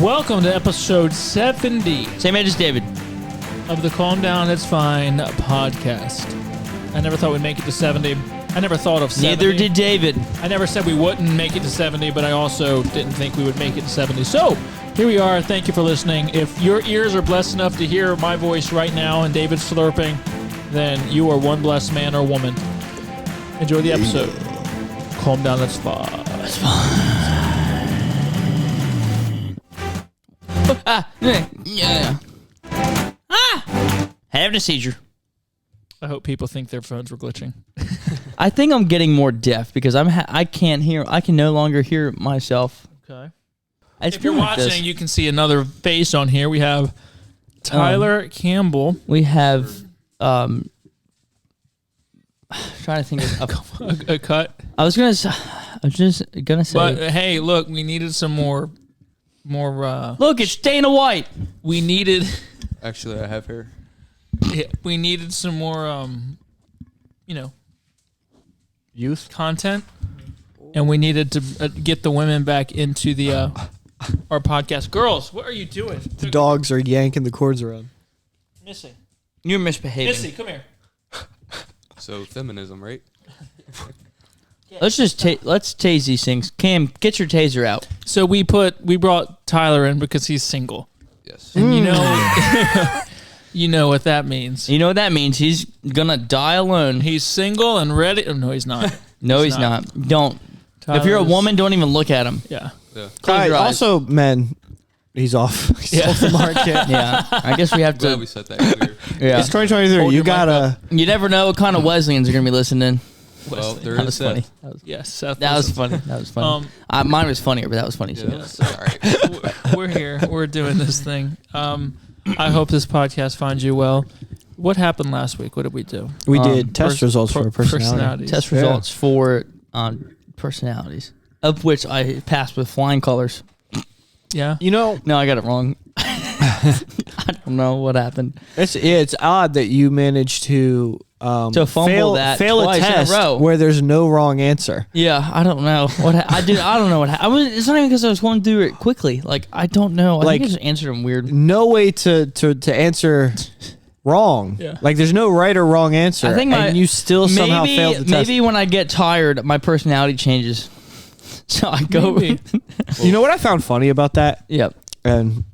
Welcome to episode 70 Same age as David. of the Calm Down, It's Fine podcast. I never thought we'd make it to 70. I never thought of 70. Neither did David. I never said we wouldn't make it to 70, but I also didn't think we would make it to 70. So, here we are. Thank you for listening. If your ears are blessed enough to hear my voice right now and David slurping, then you are one blessed man or woman. Enjoy the episode. Calm down, that's fine. That's fine. Yeah. Having a seizure. I hope people think their phones were glitching. I think I'm getting more deaf because I can't hear. I can no longer hear myself. Okay. If you're watching, you can see another face on here. We have Tyler Campbell. We have trying to think of A cut. I was just gonna say. But hey, look, we needed some more. Look, it's Dana White. We needed. Actually, I have hair. Yeah, we needed some more. Youth content, and we needed to get the women back into the our podcast. Girls, what are you doing? The dogs are yanking the cords around. Missy. You're misbehaving. Missy, come here. So feminism, right? Let's just let's tase these things. Cam, get your taser out. So we brought Tyler in because he's single. Yes. And you know what that means. You know what that means? He's gonna die alone. He's single and ready. Oh, no, he's not. No, he's not. Don't. If you're a woman, don't even look at him. Yeah. Close your eyes. Also, men, he's off. He's off the market. Yeah. I guess we have Glad to. we set that clear. Yeah. It's 2023. Hold You your mic gotta. You never know what kind of Wesleyans are gonna be listening. Well, there That is was funny. that. Yes, Seth. That was listens. funny. That was funny. Mine was funnier, but that was funny too. Yeah, all right. We're here. We're doing this thing. I hope this podcast finds you well. What happened last week? What did we do? We did test results for personality. Test results for personalities, of which I passed with flying colors. Yeah. You know, No, I got it wrong. I don't know what happened. it's odd that you managed to fumble that fail a twice in a test row. where there's no wrong answer. Yeah, I don't know what I did. I don't know what happened. It's not even because I was going through it quickly. Like I don't know. I think I just answered them weird. No way to answer wrong. Yeah. Like there's no right or wrong answer. I think and you still somehow failed the test. Maybe when I get tired, my personality changes. So I go. Maybe. You know what I found funny about that? Yep. And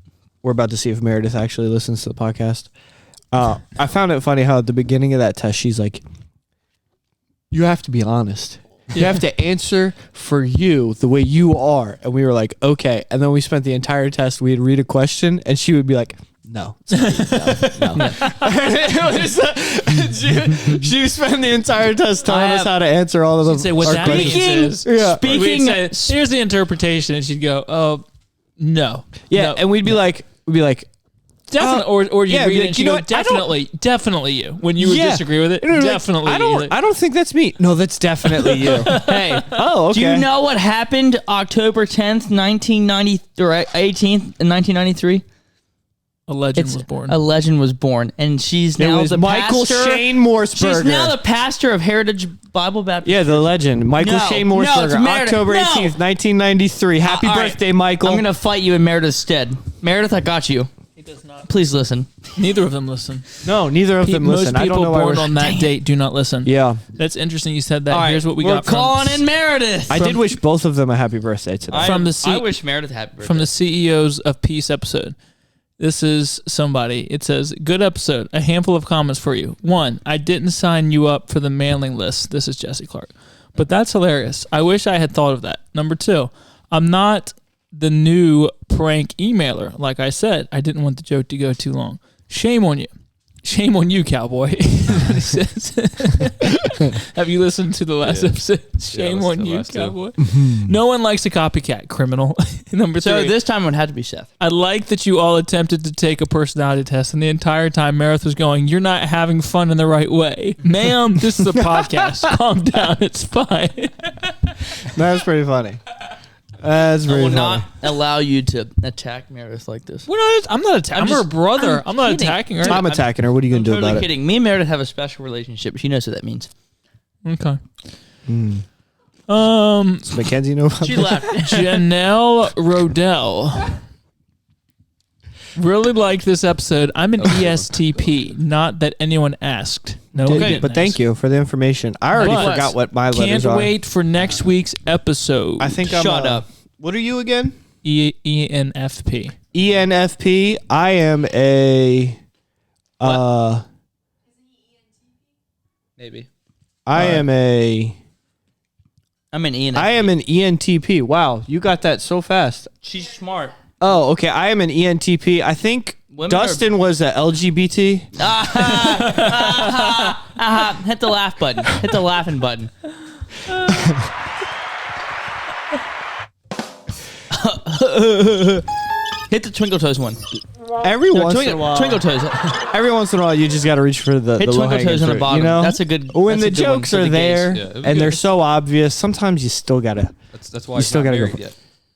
we're about to see if Meredith actually listens to the podcast. I found it funny how at the beginning of that test, she's like, you have to be honest. You have to answer for you the way you are. And we were like, okay. And then we spent the entire test, we'd read a question, and she would be like, no. No. She would spend the entire test telling us how to answer all of them. She'd say what that means is. Yeah. Speaking. We'd say, here's the interpretation, and she'd go, "Oh, no." Yeah, No. and we'd be like, Definitely, or you yeah, read be it like, and you you know go, what, definitely you. When you would disagree with it, And we're like, definitely you. I don't think that's me. No, that's definitely you. Hey. Oh, okay. Do you know what happened October 10th, 1990 or 18th, 1993? A legend was born. A legend was born, and she's It now was the Michael pastor. Shane Morseberger. She's now the pastor of Heritage Bible Baptist. Yeah, the legend. Michael No, Shane no, it's Morseberger. Meredith. October No. 18th, 1993. Happy All right. birthday, Michael. I'm going to fight you in Meredith's stead. Meredith, I got you. He does not. Please listen. Neither of them listen. No, neither of them listen. Most I don't people know why born we're... on that date do not listen. Yeah. That's interesting. You said that. All right, Here's what we we're got. calling in Meredith. I did wish both of them a happy birthday today. I wish Meredith happy birthday. From the CEOs of Peace episode. This is somebody. It says, good episode. A handful of comments for you. 1, I didn't sign you up for the mailing list. This is Jesse Clark. But that's hilarious. I wish I had thought of that. Number 2, I'm not the new prank emailer. Like I said, I didn't want the joke to go too long. Shame on you. Shame on you, cowboy. He says. Have you listened to the last episode? Shame on you, cowboy. No one likes a copycat, criminal. Number 3. So this time it would have to be Seth. I like that you all attempted to take a personality test, and the entire time Meredith was going, you're not having fun in the right way. Ma'am, this is a podcast. Calm down. It's fine. That was pretty funny. That's I very will funny. not allow you to attack Meredith like this. I'm not attacking. I'm her brother. I'm not kidding. attacking her. I'm attacking her. What are you going to do Totally about kidding. Me and Meredith have a special relationship. She knows what that means. Okay. it? Does Mackenzie know about She that? left. Janelle Rodell. Really liked this episode. I'm an ESTP. Not that anyone asked. No, But thank you for the information. I already But forgot what my letters Can't are. wait for next week's episode. I think I'm. Shut up. What are you again? ENFP. ENFP. I am a. Maybe. I am a. I'm an ENFP. I am an ENTP. Wow, you got that so fast. She's smart. Oh, okay. I am an ENTP. I think Women Dustin was a LGBT. Hit the laugh button. Hit the laughing button. Hit the twinkle toes one. Every once in a while, Twinkle toes. every once in a while, you just got to reach for the Hit the twinkle low-hanging toes on the fruit, bottom. You know, That's a good. when that's the a good one jokes for are the gays. there Yeah, it was and they're good. so obvious, sometimes you still gotta That's why You he's still not gotta go married for- yet.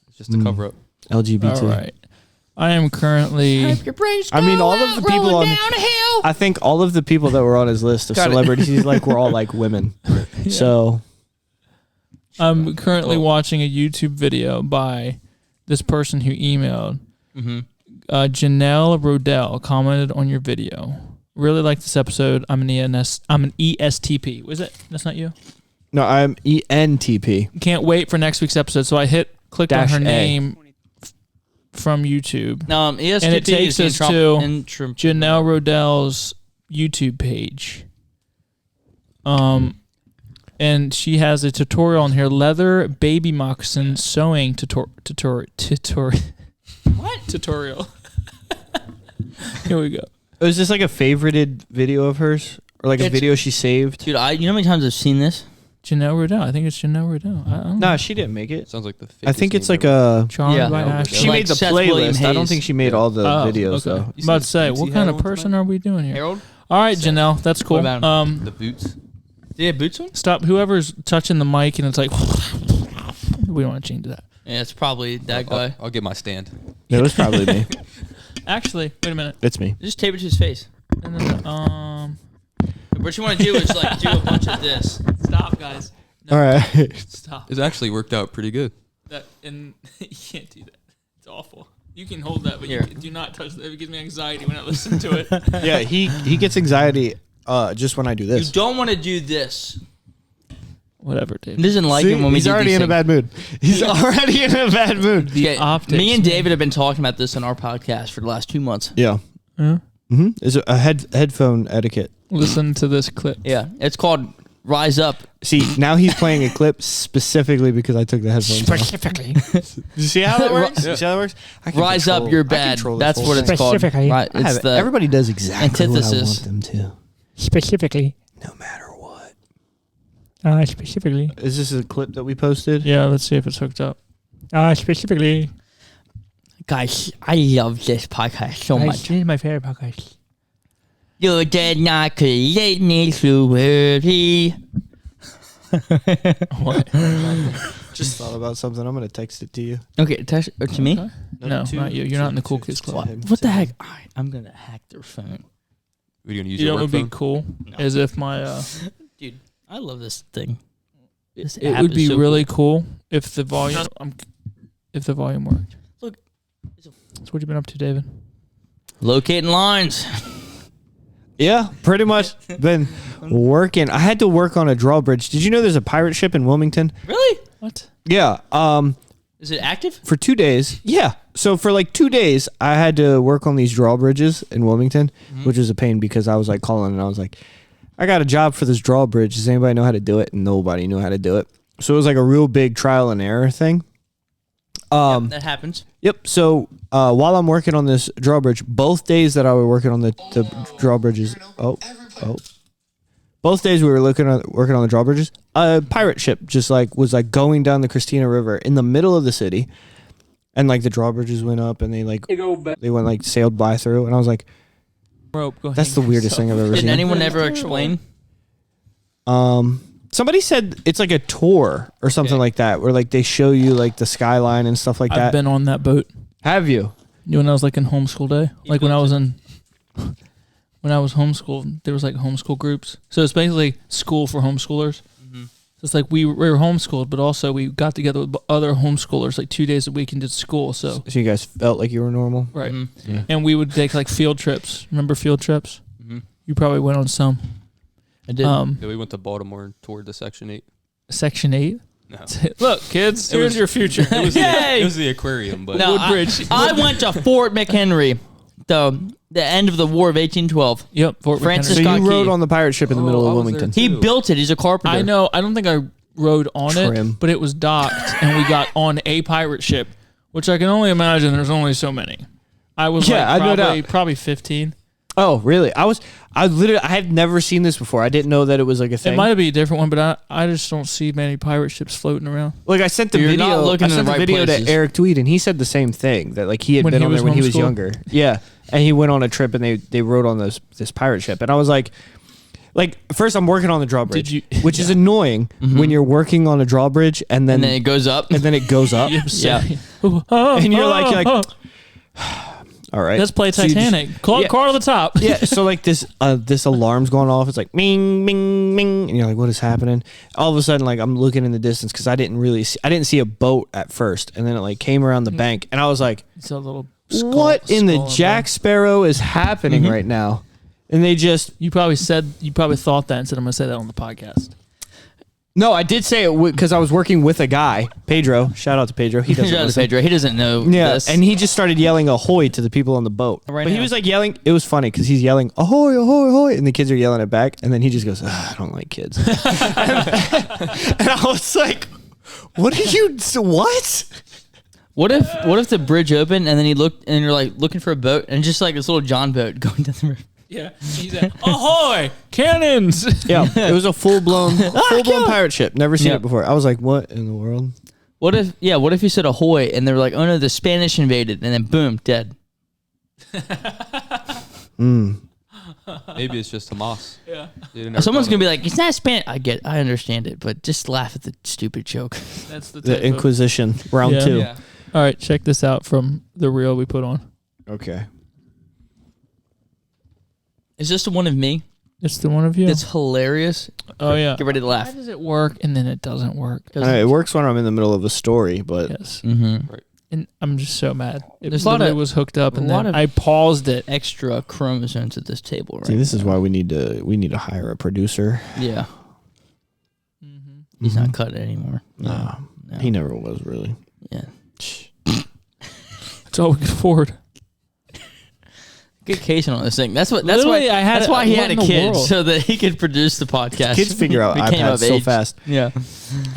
It's just to cover up. LGBT. All right. I am currently. I mean, all of the people on. I think all of the people that were on his list of Got it. celebrities, like, were all like women. So I'm currently watching a YouTube video by this person who emailed. Mm-hmm. Janelle Rodell commented on your video. Really like this episode. I'm an ESTP. Was it? That's not you? no, I'm ENTP. Can't wait for next week's episode. So I clicked on Dash her A. name from YouTube. No, ESTP And it takes is us to Janelle. Janelle Rodell's YouTube page. And she has a tutorial on here: leather baby moccasin sewing tutorial. What tutorial? Here we go. Is this like a favorited video of hers, or like a It's- video she saved? Dude, you know how many times I've seen this? Janelle Rodell. I think it's Janelle Rodell. I don't know. No, she didn't make it. Sounds like the. I think fakest it's name like ever. a. Charmed Yeah. by Yeah, Ashley. She Like made the Seth William playlist. I don't Hayes. think she made all the videos okay. though. I'm about to say, Bootsy what had kind of one person tonight? are we doing here? Harold? All right, Janelle, that's cool. What about The boots. Yeah, boots one? Stop. Whoever's touching the mic and it's like, we don't want to change that. Yeah, it's probably that guy. I'll get my stand. It was probably me. Actually, wait a minute. It's me. Just tape it to his face. No. What you want to do is like do a bunch of this. Stop, guys. All right. Stop. It actually worked out pretty good. That and you can't do that. It's awful. You can hold that, but Here. do not touch that. It gives me anxiety when I listen to it. Yeah, he gets anxiety just when I do You this. don't want to do this. Whatever, He dude. doesn't like See, it when we he's do already these in a things. bad mood. He's already in a bad mood. Okay, optics, me and man. David have been talking about this on our podcast for the last 2 months. Yeah. Huh? Mm-hmm. Is it a headphone etiquette? Listen to this clip. Yeah, it's called Rise Up. See, now he's playing a clip specifically because I took the headphones off. Specifically. You see how that works? Yeah. You see how that works? I can Rise control- Up, you're I bad. control this That's whole what it's thing. called. Specifically. Right, I have it's it. the Everybody does exactly antithesis. what I want them Specifically. to, no matter what. Specifically. Is this a clip that we posted? Yeah, let's see if it's hooked up. Specifically. Guys, I love this podcast so much. This is my favorite podcast. You did not create me to worry. What? Just thought about something. I'm gonna text it to you. Okay, text to me. Okay. No, not you. You're not in the cool kids club. What the heck? All right, I'm gonna hack their phone. Are you gonna use You know your what work would be phone? cool? No. As if my Dude, I love this thing. This it app would is be so really cool if the volume if the volume worked. Look. So what you been up to, David? Locating lines. Yeah, pretty much been working. I had to work on a drawbridge. Did you know there's a pirate ship in Wilmington? Really? What? Yeah. Is it active? For 2 days. Yeah. So for like 2 days, I had to work on these drawbridges in Wilmington, which was a pain because I was like calling and I was like, I got a job for this drawbridge. Does anybody know how to do it? And nobody knew how to do it. So it was like a real big trial and error thing. Yep, that happens. Yep. So while I'm working on this drawbridge, both days that I was working on the drawbridges, both days we were working on the drawbridges, a pirate ship just was going down the Christina River in the middle of the city, and like the drawbridges went up and they went like sailed by through, and I was like, Rope. Go that's the hang weirdest thing I've ever Did seen. anyone ever explain? Somebody said it's like a tour or something like that, where like they show you like the skyline and stuff like I've that. been on that boat. Have you? When I was like in homeschool day, like when I was homeschooled, there was like homeschool groups. So it's basically school for homeschoolers. Mm-hmm. it's like we were homeschooled, but also we got together with other homeschoolers like 2 days a week and did school. So you guys felt like you were normal? right. Mm-hmm. Yeah. And we would take like field trips. Remember field trips? Mm-hmm. You probably went on some. I did. Yeah, we went to Baltimore and toured the Section 8. Section 8? No. Look, kids, It here's was- your future. Yay! It was the aquarium, but No, Woodbridge. I went to Fort McHenry, the end of the War of 1812. Yep, Fort Francis McHenry. So you Scott rode Key. on the pirate ship in the middle Oh, of I was there Wilmington. too. He built it. He's a carpenter. I know. I don't think I rode on Trim. it, but it was docked, and we got on a pirate ship, which I can only imagine there's only so many. I was Yeah, I know like that. probably 15. Oh, really? I had never seen this before. I didn't know that it was like a thing. It might be a different one, but I just don't see many pirate ships floating around. Like I sent the You're video. not looking I in sent the the right video places. to Eric Tweed, and he said the same thing that like he had When been he on was there when he was homeschooled? younger. Yeah, and he went on a trip and they rode on this pirate ship, and I was like first I'm working on the drawbridge, Did you- which is annoying when you're working on a drawbridge and then and then it goes up. it goes up, Yeah. And you're like, all right, let's play So you just- Titanic. Car to the top. yeah, so like this alarm's going off. It's like ming, ming, ming, and you're like, what is happening? All of a sudden, like I'm looking in the distance because I didn't see a boat at first, and then it like came around the bank, and I was like, It's a little what in the skull Jack Sparrow is happening right now? And they just You probably thought that and said I'm gonna say that on the podcast. no, I did say it because I was working with a guy, Pedro. Shout out to Pedro. He doesn't Shout out to listen. Pedro. He doesn't know Yeah, this. and he just started yelling ahoy to the people on the boat. Right but he now. was like yelling. It was funny because he's yelling ahoy, ahoy, ahoy, and the kids are yelling it back. And then he just goes, I don't like kids. and I was like, what are you? What? What if the bridge opened and then he looked and you're like looking for a boat and just like this little John boat going down the river? Yeah. He's like, ahoy! Cannons! Yeah, it was a full blown pirate ship. Never seen Yeah. it before. I was like, what in the world? What if you said ahoy and they were like, oh no, the Spanish invaded, and then boom, dead. maybe it's just Hamas. Yeah. Someone's gonna be like, it's not Spanish. I understand it, but just laugh at the stupid joke. That's the The type Inquisition, round Yeah. 2. Yeah. All right, check this out from the reel we put on. Okay. Is this the one of me? It's the one of you. It's hilarious. Oh yeah. Get ready to Why laugh. does it work and then it doesn't work? It works when I'm in the middle of a story, but Yes. Mm-hmm. And I'm just so mad. It There's a lot literally of- was hooked up and a lot then of- I paused it. Extra chromosomes at this table, right? see, this is why we need to hire a producer. Yeah, Mm-hmm. he's not cut anymore. No, No. he never was really. Yeah. That's all we could afford. Good casing on this thing. That's why Literally, I had that's a- why he what had a in the kid world? so that he could produce the podcast. Kids figure out Became iPads of so age. fast. Yeah.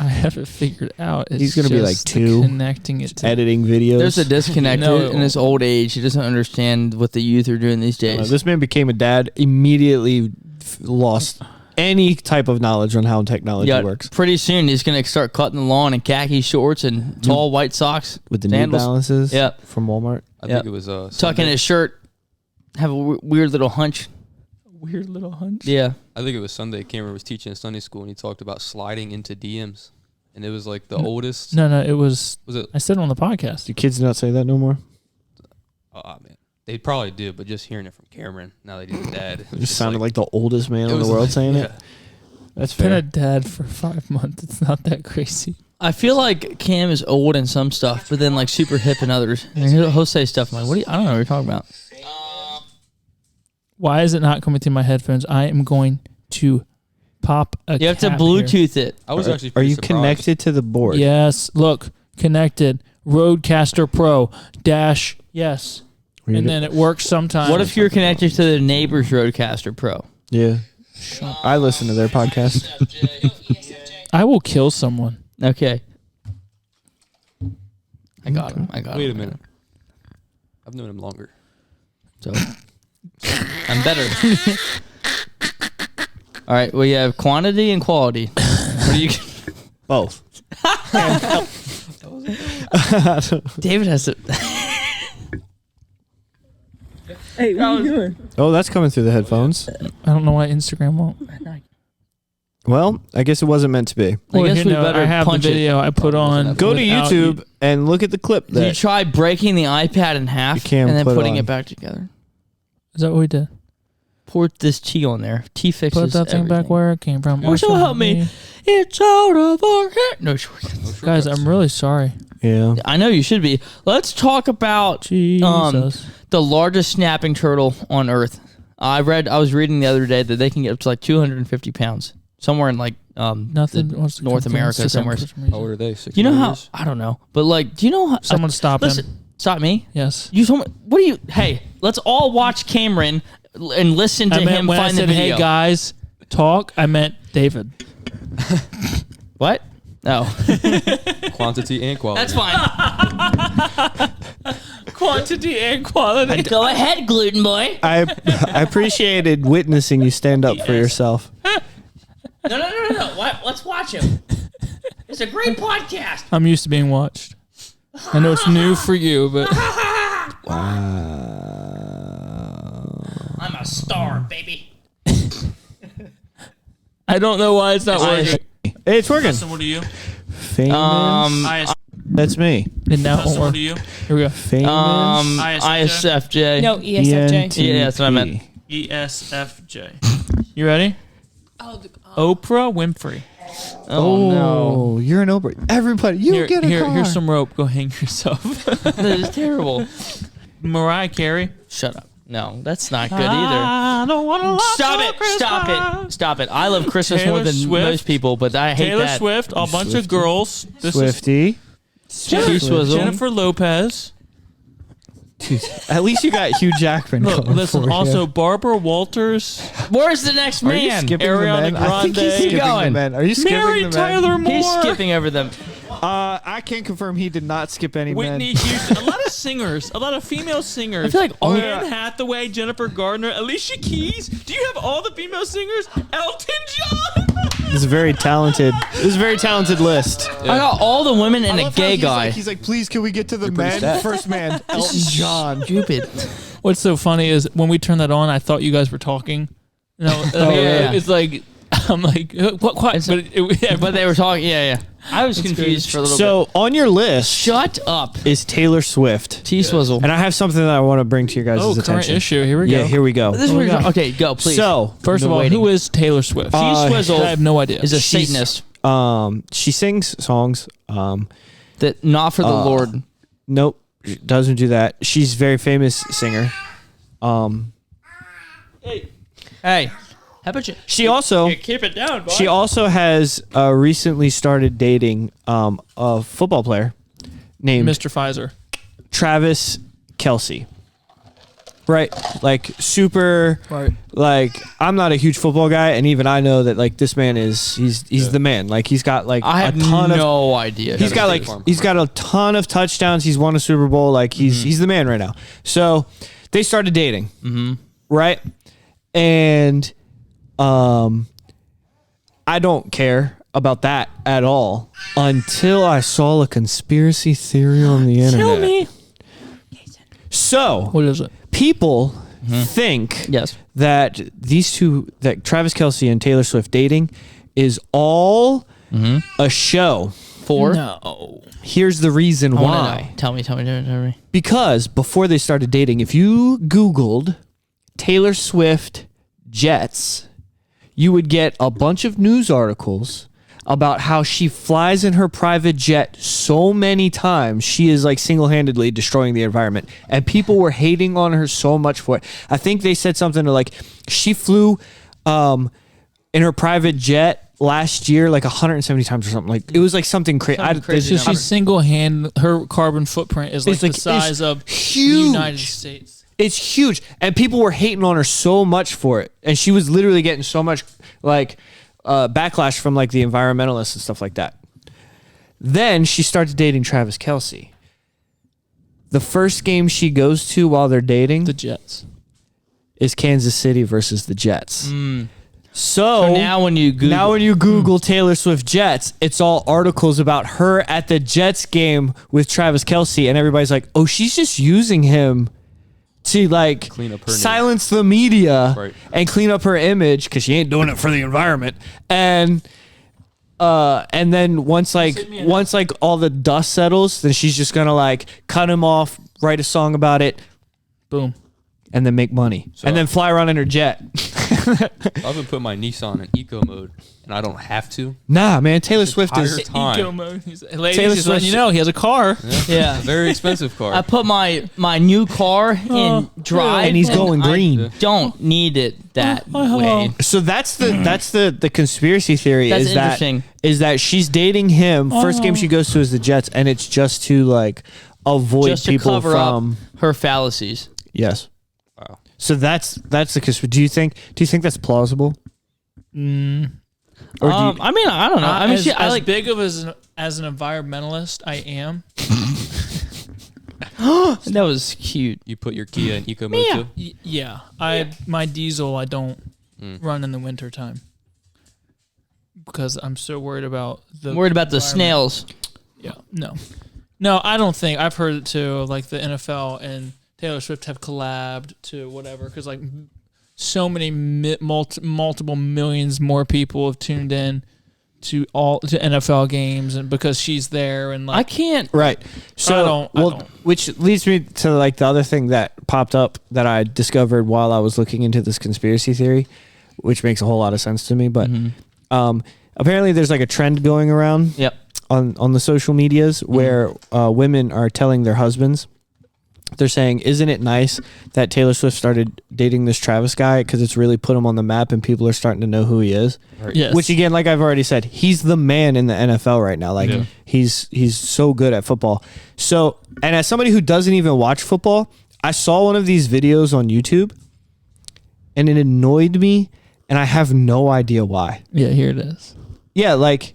I have it figured out. It's He's gonna be like just the 2, connecting it to Editing videos. There's a disconnect No. in his old age. He doesn't understand what the youth are doing these days. This man became a dad, immediately lost any type of knowledge on how technology Yeah, works. pretty soon he's gonna start cutting the lawn in khaki shorts and tall white socks With the sandals. New Balances Yeah. from Walmart. I Yeah. think it was tucking Sunday. his shirt, have a weird little hunch. weird little hunch. Yeah, I think it was Sunday. Cameron was teaching in Sunday school, and he talked about sliding into DMs, and it was like the oldest. No, it was. Was it? I said it on the podcast. Do kids not say that no more? Oh man, they probably do, but just hearing it from Cameron now that he's a dad, It just sounded like the oldest man it in the was world like- saying it. yeah. That's Been fair. a dad for 5 months. It's not that crazy. I feel like Cam is old in some stuff, but then like super hip in others. And he'll say stuff I'm like, I don't know what you're talking about. Why is it not coming through my headphones? I am going to pop a. You have to cap Bluetooth it. I was actually. Are Pretty you surprised. connected to the board? Here. Yes. Look, connected. Rodecaster Pro dash yes, Are you and then it works sometimes. What if you're connected to the neighbor's Rodecaster Pro? Yeah. I listen to their podcast. I will kill someone? Okay. I got him. Wait a minute. I've known him longer. So I'm better. All right. Well, you have quantity and quality. What do you? Both. David has to. Hey, what are you doing? Oh, that's coming through the headphones. I don't know why Instagram won't. Well, I guess it wasn't meant to be. I Well, guess you we know, better I have the punch it. video I put on. Go to without YouTube you- and look at the clip. Did you That try breaking the iPad in half You can't and then put putting on. it back together? Is that what we did? pour this tea on there. Tea fixes Put that thing everything. back where it came from. Or so help me. It's out of our head. No, Guys, I'm really sorry. Yeah. I know you should be. Let's talk about Jesus. the largest snapping turtle on Earth. I was reading the other day that they can get up to like 250 pounds somewhere in like Nothing wants to North confirm America Instagram somewhere. for some reason. How old are they? 6 You know how years? I don't know, but like, do you know how Someone stop listen, him. Stop me. Yes. You told me. What do you? Hey, let's all watch Cameron and listen to I meant him when I find said, the video. hey guys, talk, I meant David. What? No, Quantity and quality. that's fine. Quantity and quality. Go ahead, gluten boy. I appreciated witnessing you stand up for yourself. No. What? Let's watch him. It's a great podcast. I'm used to being watched. I know it's new for you, but I'm a star, baby. I don't know why it's not working. It's working. What are you? Famous. That's me. And now it won't work. you? Here we go. Famous. ISFJ. No, ESFJ. Yeah, that's what I meant. ESFJ. You ready? Oh, Oprah Winfrey. Oh, no. You're an Oprah. Everybody, you get a car. Here's some rope. Go hang yourself. That is terrible. Mariah Carey. Shut up. No, that's not good either. I don't want to Stop it. I love Christmas Taylor more than Swift. most people, but I hate Taylor that. Swift. A bunch of girls. This Swifty. T-Swizzle. Jennifer Lopez. Dude, at least you got Hugh Jackman. Look, going listen. for you. Also, Barbara Walters. Where's the next Are you man? skipping Ariana the men? I think he's Grande. skipping Keep the going. men. Are you skipping Mary the men? Tyler Moore. He's skipping over them. I can confirm he did not skip any Whitney men. Houston. A lot of singers. A lot of female singers. I feel like all- Anne Hathaway, Jennifer Gardner, Alicia Keys. Do you have all the female singers? Elton John. This is a very talented. This is a very talented list. I got all the women and I a love how gay he's guy. Like, he's like, please, can we get to the pretty men? stacked. First man, Elton John. Stupid. What's so funny is when we turned that on, I thought you guys were talking. You know, yeah. it's like I'm like what? But they were talking. Yeah. I was confused for a little bit. So on your list Shut up. is Taylor Swift, T-Swizzle. and I have something that I want to bring to your guys' current attention. issue. Here we Yeah, go. here we go. This is Oh, where you're yeah. going. Okay, go, please. So, First of all, waiting. who is Taylor Swift? T-Swizzle I have no idea. is a she's- Satanist. she sings songs. That not for the Lord. Nope, doesn't do that. She's a very famous singer. Hey, how about you? She also Keep it down, boy. she also has recently started dating a football player named Mr. Pfizer. Travis Kelce. Right, like super. Right. Like I'm not a huge football guy, and even I know that like this man is he's the man. Like he's got like I a have ton of. no idea. He's got like he's got a ton of touchdowns. He's won a Super Bowl. Like he's the man right now. So they started dating, right? And I don't care about that at all until I saw a conspiracy theory on the internet. Tell me. So What is it? people think Yes. that these two, that Travis Kelce and Taylor Swift dating, is all a show. Four. No. Here's the reason I wanna why. know. Tell me. Because before they started dating, if you Googled Taylor Swift jets, you would get a bunch of news articles about how she flies in her private jet so many times. She is like single-handedly destroying the environment. And people were hating on her so much for it. I think they said something to like, she flew in her private jet last year like 170 times or something. Like it was like something crazy. Something crazy. So she's her carbon footprint is like It's like- the size it's of the huge. United States. It's huge, and people were hating on her so much for it, and she was literally getting so much like backlash from like the environmentalists and stuff like that. Then she started dating Travis Kelce. The first game she goes to while they're dating The Jets. is Kansas City versus the Jets. So now when you Google Taylor Swift Jets, it's all articles about her at the Jets game with Travis Kelce, and everybody's like, "Oh, she's just using him to like Clean up her name. silence the media Right. and clean up her image because she ain't doing it for the environment." And then once all the dust settles, then she's just gonna like cut him off, write a song about it, Boom. and then make money So- and then fly around in her jet. I've been putting my Nissan in eco mode, and I don't have to. Nah, man. Taylor Swift entire is. time. Eco mode. Ladies, Taylor just letting Swift- you know he has a car. Yeah. Very expensive car. I put my new car in drive, And he's going I green. don't need it that way. So that's the conspiracy theory That's is that interesting. she's dating him. First game she goes to is the Jets, and it's just to like avoid Just to people cover from up her fallacies. yes. Wow. So that's the conspiracy. Do you think that's plausible? Or do you, I mean, I don't know. I mean, as like big of as an environmentalist I am. that was cute. You put your Kia in eco mode too? Yeah, my diesel I don't run in the winter time because I'm so worried about the environment. Snails. Yeah, no, I don't think I've heard it too. Like the NFL and Taylor Swift have collabed to whatever because like so many multiple millions more people have tuned in to NFL games and because she's there and like I can't. right. So I don't. which leads me to like the other thing that popped up that I discovered while I was looking into this conspiracy theory, which makes a whole lot of sense to me. But apparently there's like a trend going around. Yep. On the social medias where women are telling their husbands, they're saying, isn't it nice that Taylor Swift started dating this Travis guy because it's really put him on the map and people are starting to know who he is. Right. Yes. Which again, like I've already said, he's the man in the NFL right now. Like he's so good at football. So, and as somebody who doesn't even watch football, I saw one of these videos on YouTube and it annoyed me and I have no idea why. Yeah, here it is. Yeah, like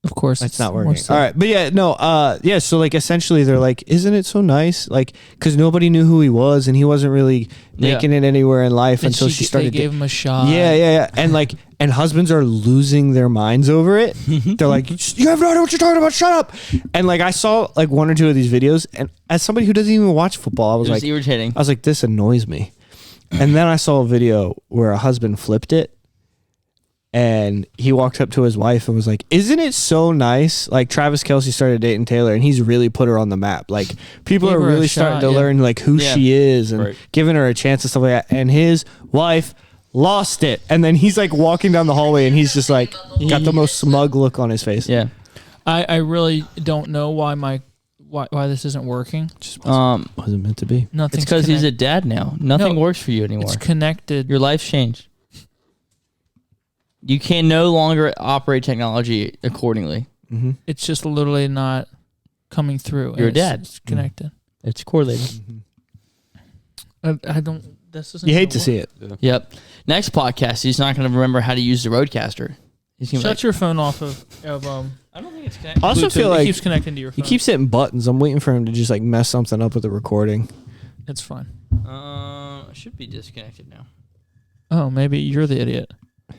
Of course, it's not working. All right, but yeah, no, yeah. So like, essentially, they're like, "Isn't it so nice?" Like, because nobody knew who he was, and he wasn't really making it anywhere in life until she started. They gave him a shot. Yeah, and like, and husbands are losing their minds over it. They're like, "You have no idea what you're talking about. Shut up!" And like, I saw like one or two of these videos, and as somebody who doesn't even watch football, I was like, irritating. I was like, this annoys me. And then I saw a video where a husband flipped it. And he walked up to his wife and was like, isn't it so nice? Like Travis Kelce started dating Taylor and he's really put her on the map. Like people Gave are her a really shot, starting to learn like who she is and Right. giving her a chance and stuff like that. And his wife lost it. And then he's like walking down the hallway and he's just like got the most smug look on his face. Yeah. I really don't know why this isn't working. Just Wasn't wasn't meant to be. Nothing's it's because he's a connect- dad now. Nothing No, works for you anymore. It's connected. Your life's changed. You can no longer operate technology accordingly. Mm-hmm. It's just literally not coming through. You're a and dad. It's connected. It's correlated. I don't. This isn't. You hate gonna to see it. Yep. Next podcast, he's not going to remember how to use the Roadcaster. He's gonna be Shut like, your phone off of. I don't think it's connected. I also Bluetooth. feel It like keeps connecting to your he phone. keeps hitting buttons. I'm waiting for him to just like mess something up with the recording. It's fine. It should be disconnected now. Oh, maybe you're the idiot. I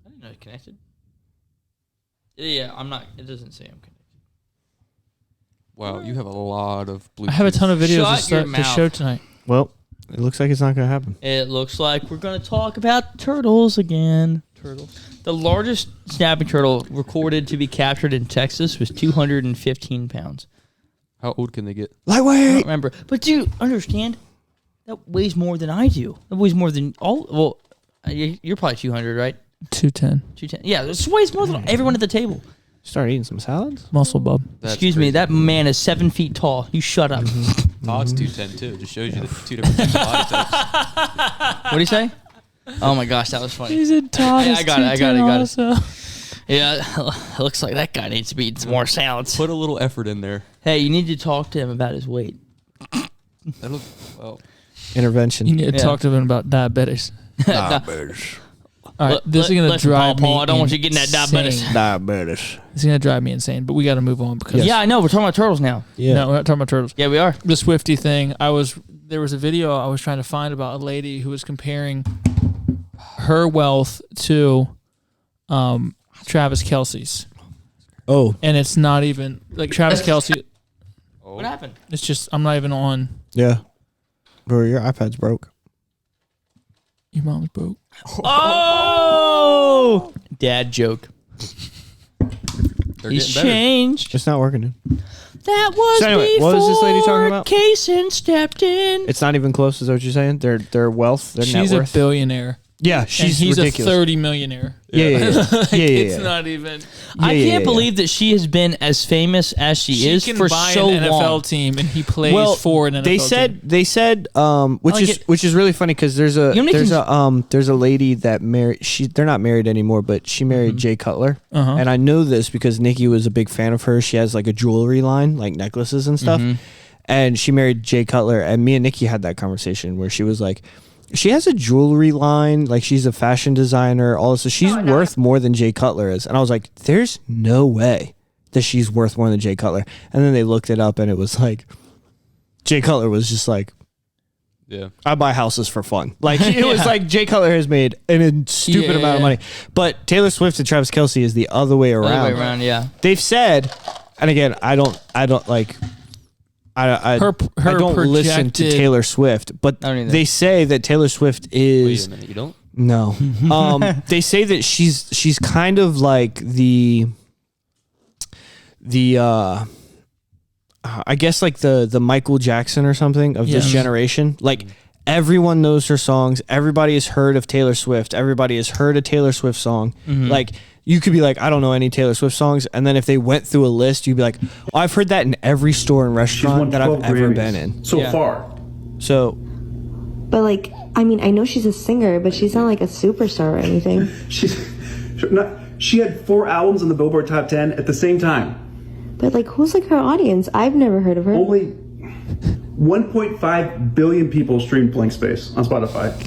didn't know it's connected. Yeah, I'm not. It doesn't say I'm connected. Wow, you have a lot of Bluetooth. I have a ton of videos Shut to start your to mouth. show tonight. Well, it looks like it's not going to happen. It looks like we're going to talk about turtles again. Turtles. The largest snapping turtle recorded to be captured in Texas was 215 pounds. How old can they get? I don't Lightweight. remember. But do you understand? That weighs more than I do. That weighs more than all. Well, you're probably 200, right? 210. 210. Yeah, this weighs more than everyone at the table. Start eating some salads. Muscle bub. That's Excuse me, crazy. that man is 7 feet tall. You shut up. Todd's 210 too. Just shows you the two different types of body types. What do you say? Oh my gosh, that was funny. He's in Todd. I got it. Also. Yeah, it looks like that guy needs to be eating some more salads. Put a little effort in there. Hey, you need to talk to him about his weight. That'll, well, Intervention. You need to Yeah. talk to him about diabetes. All right, this is gonna drive me. Paul, I don't want you getting that diabetes. insane. Diabetes. It's gonna drive me insane. But we got to move on because Yeah, I know. We're talking about turtles now. Yeah. no, we're not talking about turtles. Yeah, we are. The Swiftie thing. There was a video I was trying to find about a lady who was comparing her wealth to Travis Kelce's, Oh, and it's not even like Travis Kelce. What happened? It's just I'm not even on. yeah. Bro, your iPad's broke. Your mom's broke. Oh! Dad joke. They're He's getting better. changed. It's not working, dude. That was So anyway, before what was this lady talking about? Kaysen stepped in. It's not even close. Is that what you're saying? Their wealth, their She's net a worth. billionaire. Yeah, And she's he's ridiculous. a 30 millionaire. Yeah. It's not even. I can't believe that she has been as famous as she is can for buy so an NFL long. team, and he plays for an NFL team. They said like which is really funny because there's a You know, there's a lady that married they're not married anymore, but she married Jay Cutler. And I know this because Nikki was a big fan of her. She has like a jewelry line, like necklaces and stuff. And she married Jay Cutler, and me and Nikki had that conversation where she was like, she has a jewelry line, like she's a fashion designer, all this. So she's worth more than Jay Cutler is. And I was like, there's no way that she's worth more than Jay Cutler. And then they looked it up, and it was like, Jay Cutler was just like, Yeah. I buy houses for fun. Like it was like Jay Cutler has made a stupid amount of money. But Taylor Swift and Travis Kelce is the other way around. Other way around, yeah. They've said, and again, I don't like I don't listen to projected- Taylor Swift, but I don't either. they say that Taylor Swift Wait is a minute, you don't? no. They say that she's kind of like the I guess like the Michael Jackson or something of this Yes. generation. Like everyone knows her songs. Everybody has heard of Taylor Swift. Everybody has heard a Taylor Swift song. Like you could be like, I don't know any Taylor Swift songs, and then if they went through a list, you'd be like, oh, I've heard that in every store and She's won restaurant that I've 12 ever Grammys been in. so far. So But like, I mean, I know she's a singer, but she's not like a superstar or anything. She had 4 albums in the Billboard Top 10 at the same time. But like, who's like her audience? I've never heard of her. Only 1.5 billion people streamed Blank Space on Spotify.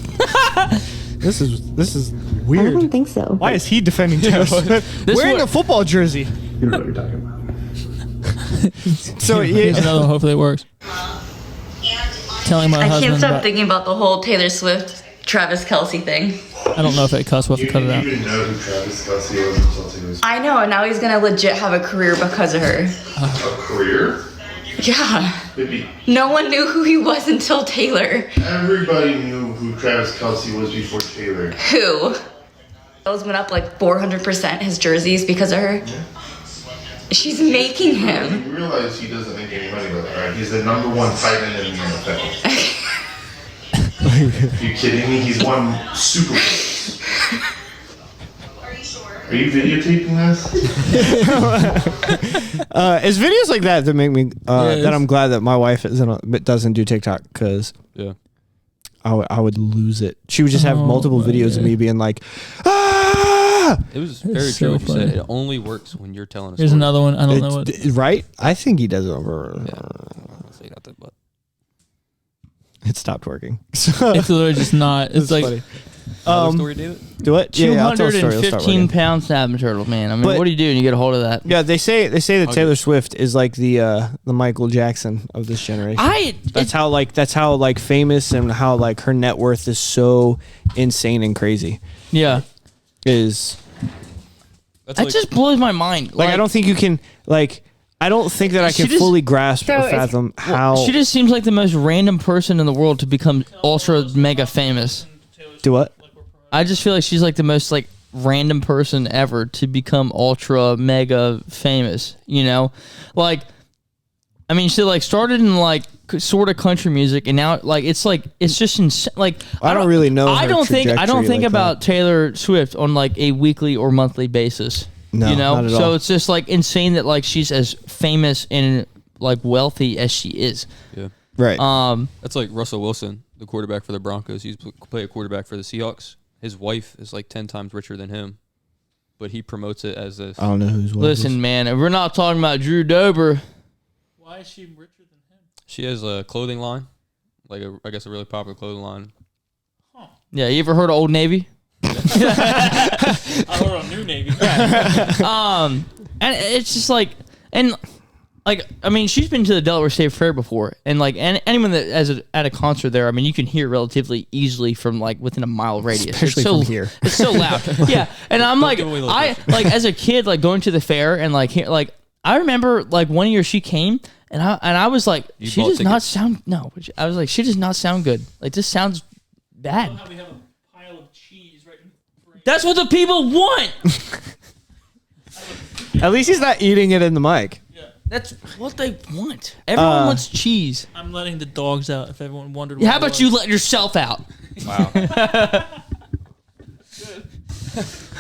this is I weird. don't think so. Why is he defending Taylor Swift? Wearing a football jersey. You don't know what you're talking about. So Here's another one. Hopefully it works. Telling my I husband can't stop about, thinking about the whole Taylor Swift, Travis Kelce thing. I don't know if it cuss. We'll have to cut it out. You didn't know who Travis Kelce was until Taylor Swift. I know, and now he's gonna legit have a career because of her. A career? Yeah. Maybe No one knew who he was until Taylor. everybody knew who Travis Kelce was before Taylor. Who? Those went up like 400% his jerseys because of her. She's making him. You realize he doesn't make any money with it, right? He's the #1 tight end in the NFL. Are you kidding me? He's won Super Bowls. Are you videotaping this? it's videos like that that make me that I'm glad that my wife doesn't do TikTok because Yeah. I would lose it. She would just have multiple videos of me being like, ah, It was very so true what you funny. said. It only works when you're telling a Here's story. another one. I don't know what. right? I think he does it over. Yeah. Say nothing, but It stopped working. It's literally just not. It's like funny. another story, David? Do it? Yeah, I'll tell a story. It'll start 215 working. pound snapping turtle, man. I mean, But- what do you do when you get a hold of that? Yeah, they say that Taylor Swift is like the Michael Jackson of this generation. That's how famous and how like her net worth is so insane and crazy. Yeah. Is That's That just blows my mind. like I don't think you can like I don't think that I She can just- fully grasp or So it's- fathom how She just seems like the most random person in the world to become ultra mega famous. do what? I just feel like she's like the most like random person ever to become ultra mega famous, you know? Like I mean, she like started in like sort of country music and now like it's just insane. Like I don't really know I her don't think trajectory like about Taylor Swift on like a weekly or monthly basis. No, you know? not at So all. it's just like insane that like she's as famous and like wealthy as she is. Yeah. Right. That's like Russell Wilson, the quarterback for the Broncos. He used to play a quarterback for the Seahawks. His wife is like 10 times richer than him, but he promotes it as a. I don't know who's what. Listen, man, we're not talking about Drew Dober. Why is she richer than him? She has a clothing line, like I guess a really popular clothing line. Yeah, you ever heard of Old Navy? I heard on New Navy. And it's just like, and like, I mean, she's been to the Delaware State Fair before, and like, anyone that at a concert there, I mean, you can hear relatively easily from like within a mile radius. Especially it's so, from here. It's so loud. Yeah, and I'm like, give away the I like as a kid, like going to the fair and like I remember like one year she came. And I was like, You she bought does not tickets? sound I was like, she does not sound good. Like this sounds bad. We have a pile of cheese right in frame. That's what the people want. At least he's not eating it in the mic. That's what they want. Everyone wants cheese. I'm letting the dogs out. If everyone wondered, How about you let yourself out? Wow.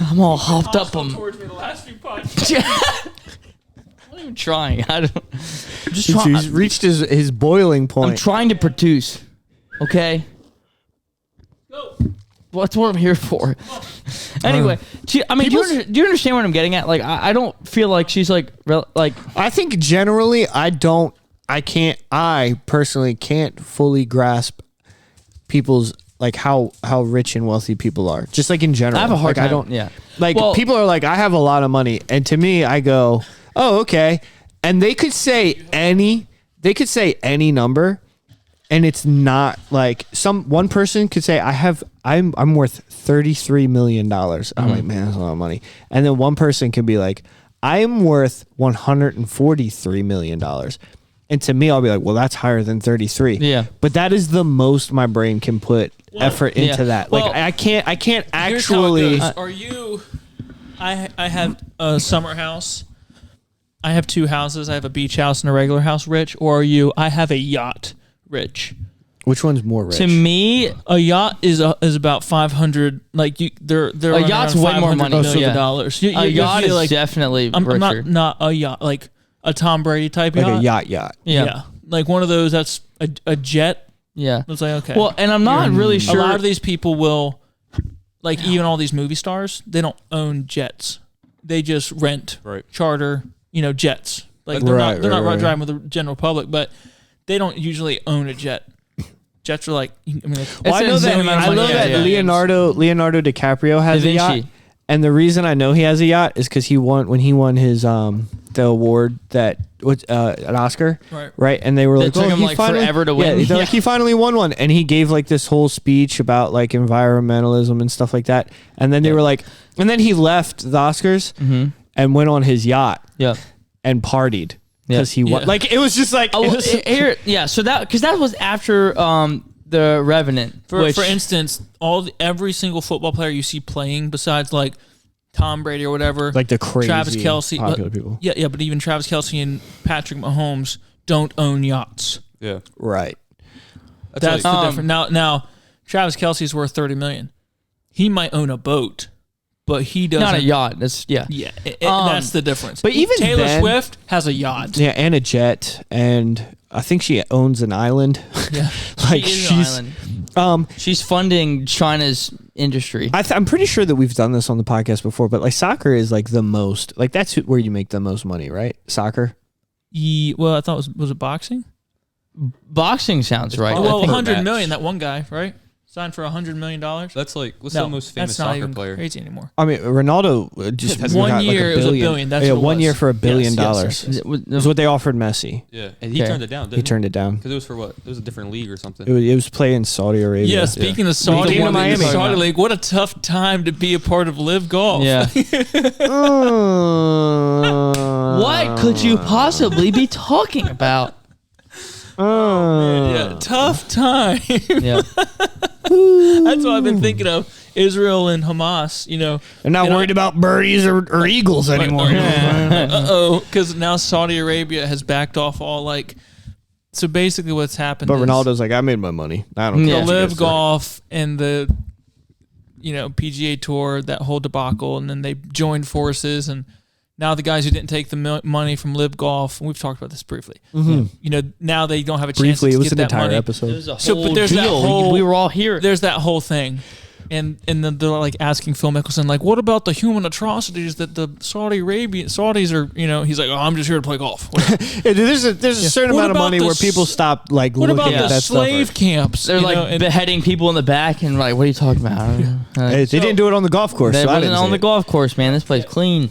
I'm all hopped up on. towards me the last few podcasts. I'm not even trying. I'm just He's trying. reached his boiling I'm point. trying to produce. Okay. Go. Well, that's what I'm here for. Anyway, do you understand what I'm getting at? Like, I don't feel like she's like. I think generally, I personally can't fully grasp people's like how rich and wealthy people are. Just like in general, I have a hard time. I don't. Yeah. Like Well- people are like, I have a lot of money, and to me, I go, oh, okay, and they could say any number, and it's not like one person could say, I'm worth $33 million. I'm like, man, that's a lot of money. And then one person could be like, I'm worth $143 million. And to me, I'll be like, well, that's higher than 33. Yeah. But that is the most my brain can put effort into yeah. that. Well, like I can't Here's how it actually. goes. Are you? I have a summer house. I have 2 houses. I have a beach house and a regular house. Rich, or are you? I have a yacht. Rich. Which one's more rich? To me, A yacht is about 500. Like they're A yacht's way more money. Dollars. A yacht is definitely I'm richer. not a yacht like a Tom Brady type like yacht. a yacht. Yeah. Like one of those. That's a jet. Yeah. It's like okay. Well, and I'm not really sure. A lot of these people will, like even all these movie stars, they don't own jets. They just rent, charter, jets. Like they're not driving with the general public, but they don't usually own a jet. Jets are like, I mean, Well, I know that Leonardo DiCaprio has a yacht, and the reason I know he has a yacht is because when he won his the award that an Oscar, right? And they were like, took him like forever to win. Yeah, they're like he finally won one, and he gave like this whole speech about like environmentalism and stuff like that, and then they were like, and then he left the Oscars and went on his yacht, and partied. Because he won. Like it was just like so that was after the Revenant. For instance, every single football player you see playing, besides like Tom Brady or whatever, like the crazy Travis Kelce, popular people. Yeah, but even Travis Kelce and Patrick Mahomes don't own yachts. Yeah, right. That's the difference. Now Travis Kelce's worth $30 million. He might own a boat. But he doesn't. Not a yacht. That's that's the difference. But even Taylor Swift has a yacht. Yeah, and a jet, and I think she owns an island. Yeah, like she's funding China's industry. I'm pretty sure that we've done this on the podcast before, but like soccer is like the most, like that's where you make the most money, right? Soccer. Well, I thought was it boxing? Boxing sounds right. Well, 100 million. That one guy, right? Signed for $100 million. That's like what's the most famous soccer player? Crazy anymore. I mean, Ronaldo just has 1 year it was $1 billion. That's what it 1 year was. for $1 billion. Yes. Is what they offered Messi. Yeah, and he turned it down. He turned it down because it was for what? It was a different league or something. It was playing in Saudi Arabia. Yeah. Speaking of Saudi, Miami. Saudi League, what a tough time to be a part of Live Golf. Yeah. What could you possibly be talking about? Yeah, tough time. Yeah. That's what I've been thinking of. Israel and Hamas, They're not worried about birdies or eagles anymore. Because now Saudi Arabia has backed off all so basically what's happened But is Ronaldo's like, I made my money. I don't care. the Live Golf and the PGA Tour, that whole debacle, and then they joined forces, and now the guys who didn't take the money from Live Golf, and we've talked about this briefly, now they don't have a chance to Briefly, it was get an that entire money. episode. But there's that whole, we were all here. There's that whole thing. And then they're like asking Phil Mickelson, like, what about the human atrocities that the Saudis are, he's like, oh, I'm just here to play golf. There's a certain amount of money where people stop what looking about at the that slave stuff. camps? They're beheading people in the back and like, what are you talking about? They didn't do it on the golf course. They so wasn't on the golf course, man. This place clean.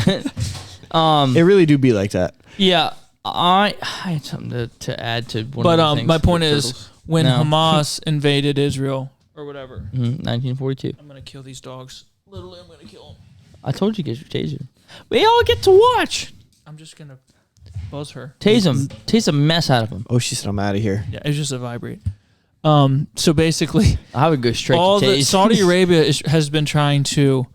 It really do be like that. Yeah, I had something to add to one but of the things. my point is, when Hamas invaded Israel or whatever, 1942, I'm gonna kill these dogs. Literally, I'm gonna kill them. I told you, get your taser. We all get to watch. I'm just gonna buzz her. Tase them. Tase the mess out of them. Oh, she said, I'm out of here. Yeah, it's just a vibrate. So basically, I would go straight to tase. Saudi Arabia has been trying to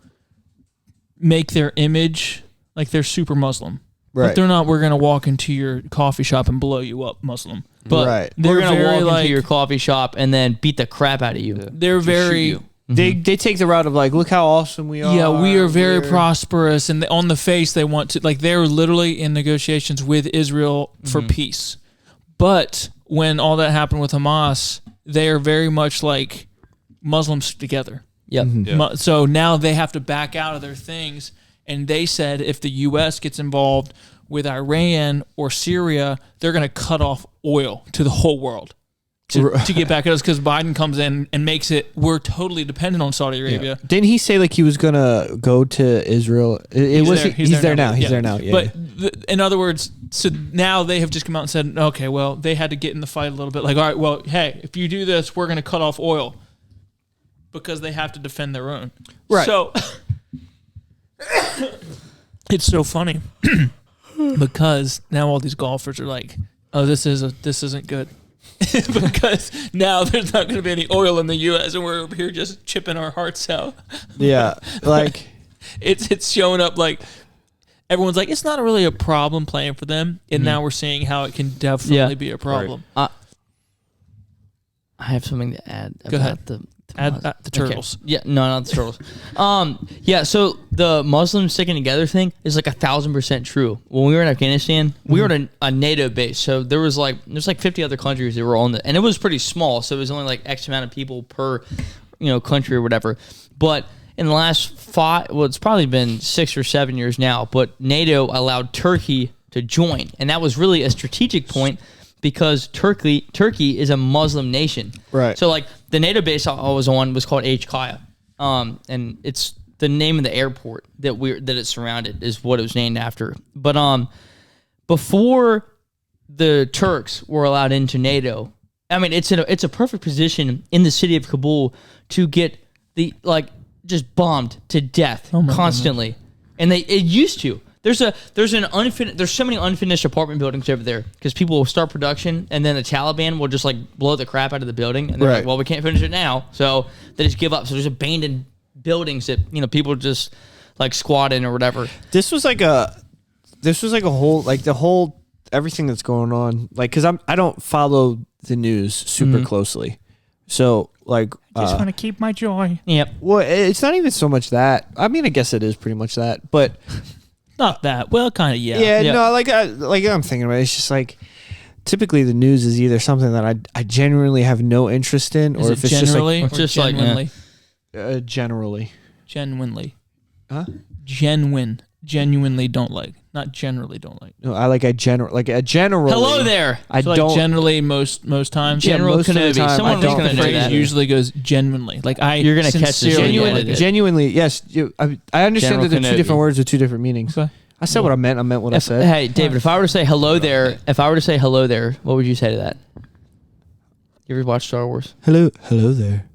make their image Like they're super Muslim. Right. But they're not, we're going to walk into your coffee shop and blow you up Muslim. But Right. they're going to very, walk like- into your coffee shop and then beat the crap out of you. They're very... you. They take the route of like, look how awesome we are. Yeah, we are very We're- prosperous, and on the face they want to, like, they're literally in negotiations with Israel for peace. But when all that happened with Hamas, they are very much like Muslims together. Yep. Yeah. So now they have to back out of their things, and they said if the U.S. gets involved with Iran or Syria, they're going to cut off oil to the whole world. To get back at us, because Biden comes in and makes it, we're totally dependent on Saudi Arabia. Didn't he say like he was gonna go to Israel? He's there now. He's there now. Yeah. But in other words, so now they have just come out and said, okay, well, they had to get in the fight a little bit. Like, all right, well, hey, if you do this, we're going to cut off oil because they have to defend their own. Right. So it's so funny because now all these golfers are like, oh, this isn't good. Because now there's not going to be any oil in the U.S. and we're over here just chipping our hearts out. Yeah, like it's showing up like everyone's like, it's not really a problem playing for them, and now we're seeing how it can definitely be a problem. I have something to add Go about ahead. the The turtles. Okay. Yeah, no, not the turtles. Yeah, so the Muslims sticking together thing is like 1,000% true. When we were in Afghanistan, we were at a NATO base, so there's like 50 other countries that were on the, and it was pretty small, so it was only like X amount of people per, country or whatever. But in the last it's probably been 6 or 7 years now, but NATO allowed Turkey to join, and that was really a strategic point because Turkey is a Muslim nation. Right. So like the NATO base I was on was called H Kaya. And it's the name of the airport that it's surrounded is what it was named after. But before the Turks were allowed into NATO, I mean it's a perfect position in the city of Kabul to get just bombed to death constantly. And it used to. There's so many unfinished apartment buildings over there because people will start production and then the Taliban will just like blow the crap out of the building and they're like, well, we can't finish it now, so they just give up. So there's abandoned buildings that people just like squat in or whatever. This was like a whole everything that's going on, like, because I don't follow the news super closely, so like Just want to keep my joy. Yep. well, it's not even so much that. I mean, I guess it is pretty much that, but. Not that. Well, kind of, yeah. Yeah, no, like I'm thinking about it. It's just like typically the news is either something that I genuinely have no interest in, Is or it if it's generally just or just like, genuinely? generally. Genuinely. Huh? Genuinely don't like. Not generally don't like. No, I like a generally. Hello there. I So don't like generally most times. General most of the Kenobi. time, Someone I was don't going to know phrase that. usually goes genuinely. Like You're gonna catch this sincerely when you edit it. genuinely. Yes, I understand General that they're Kenobi. two different words with two different meanings. Okay. I said what I meant. I meant what I said. Hey, David, if I were to say hello there, what would you say to that? You ever watch Star Wars? Hello there.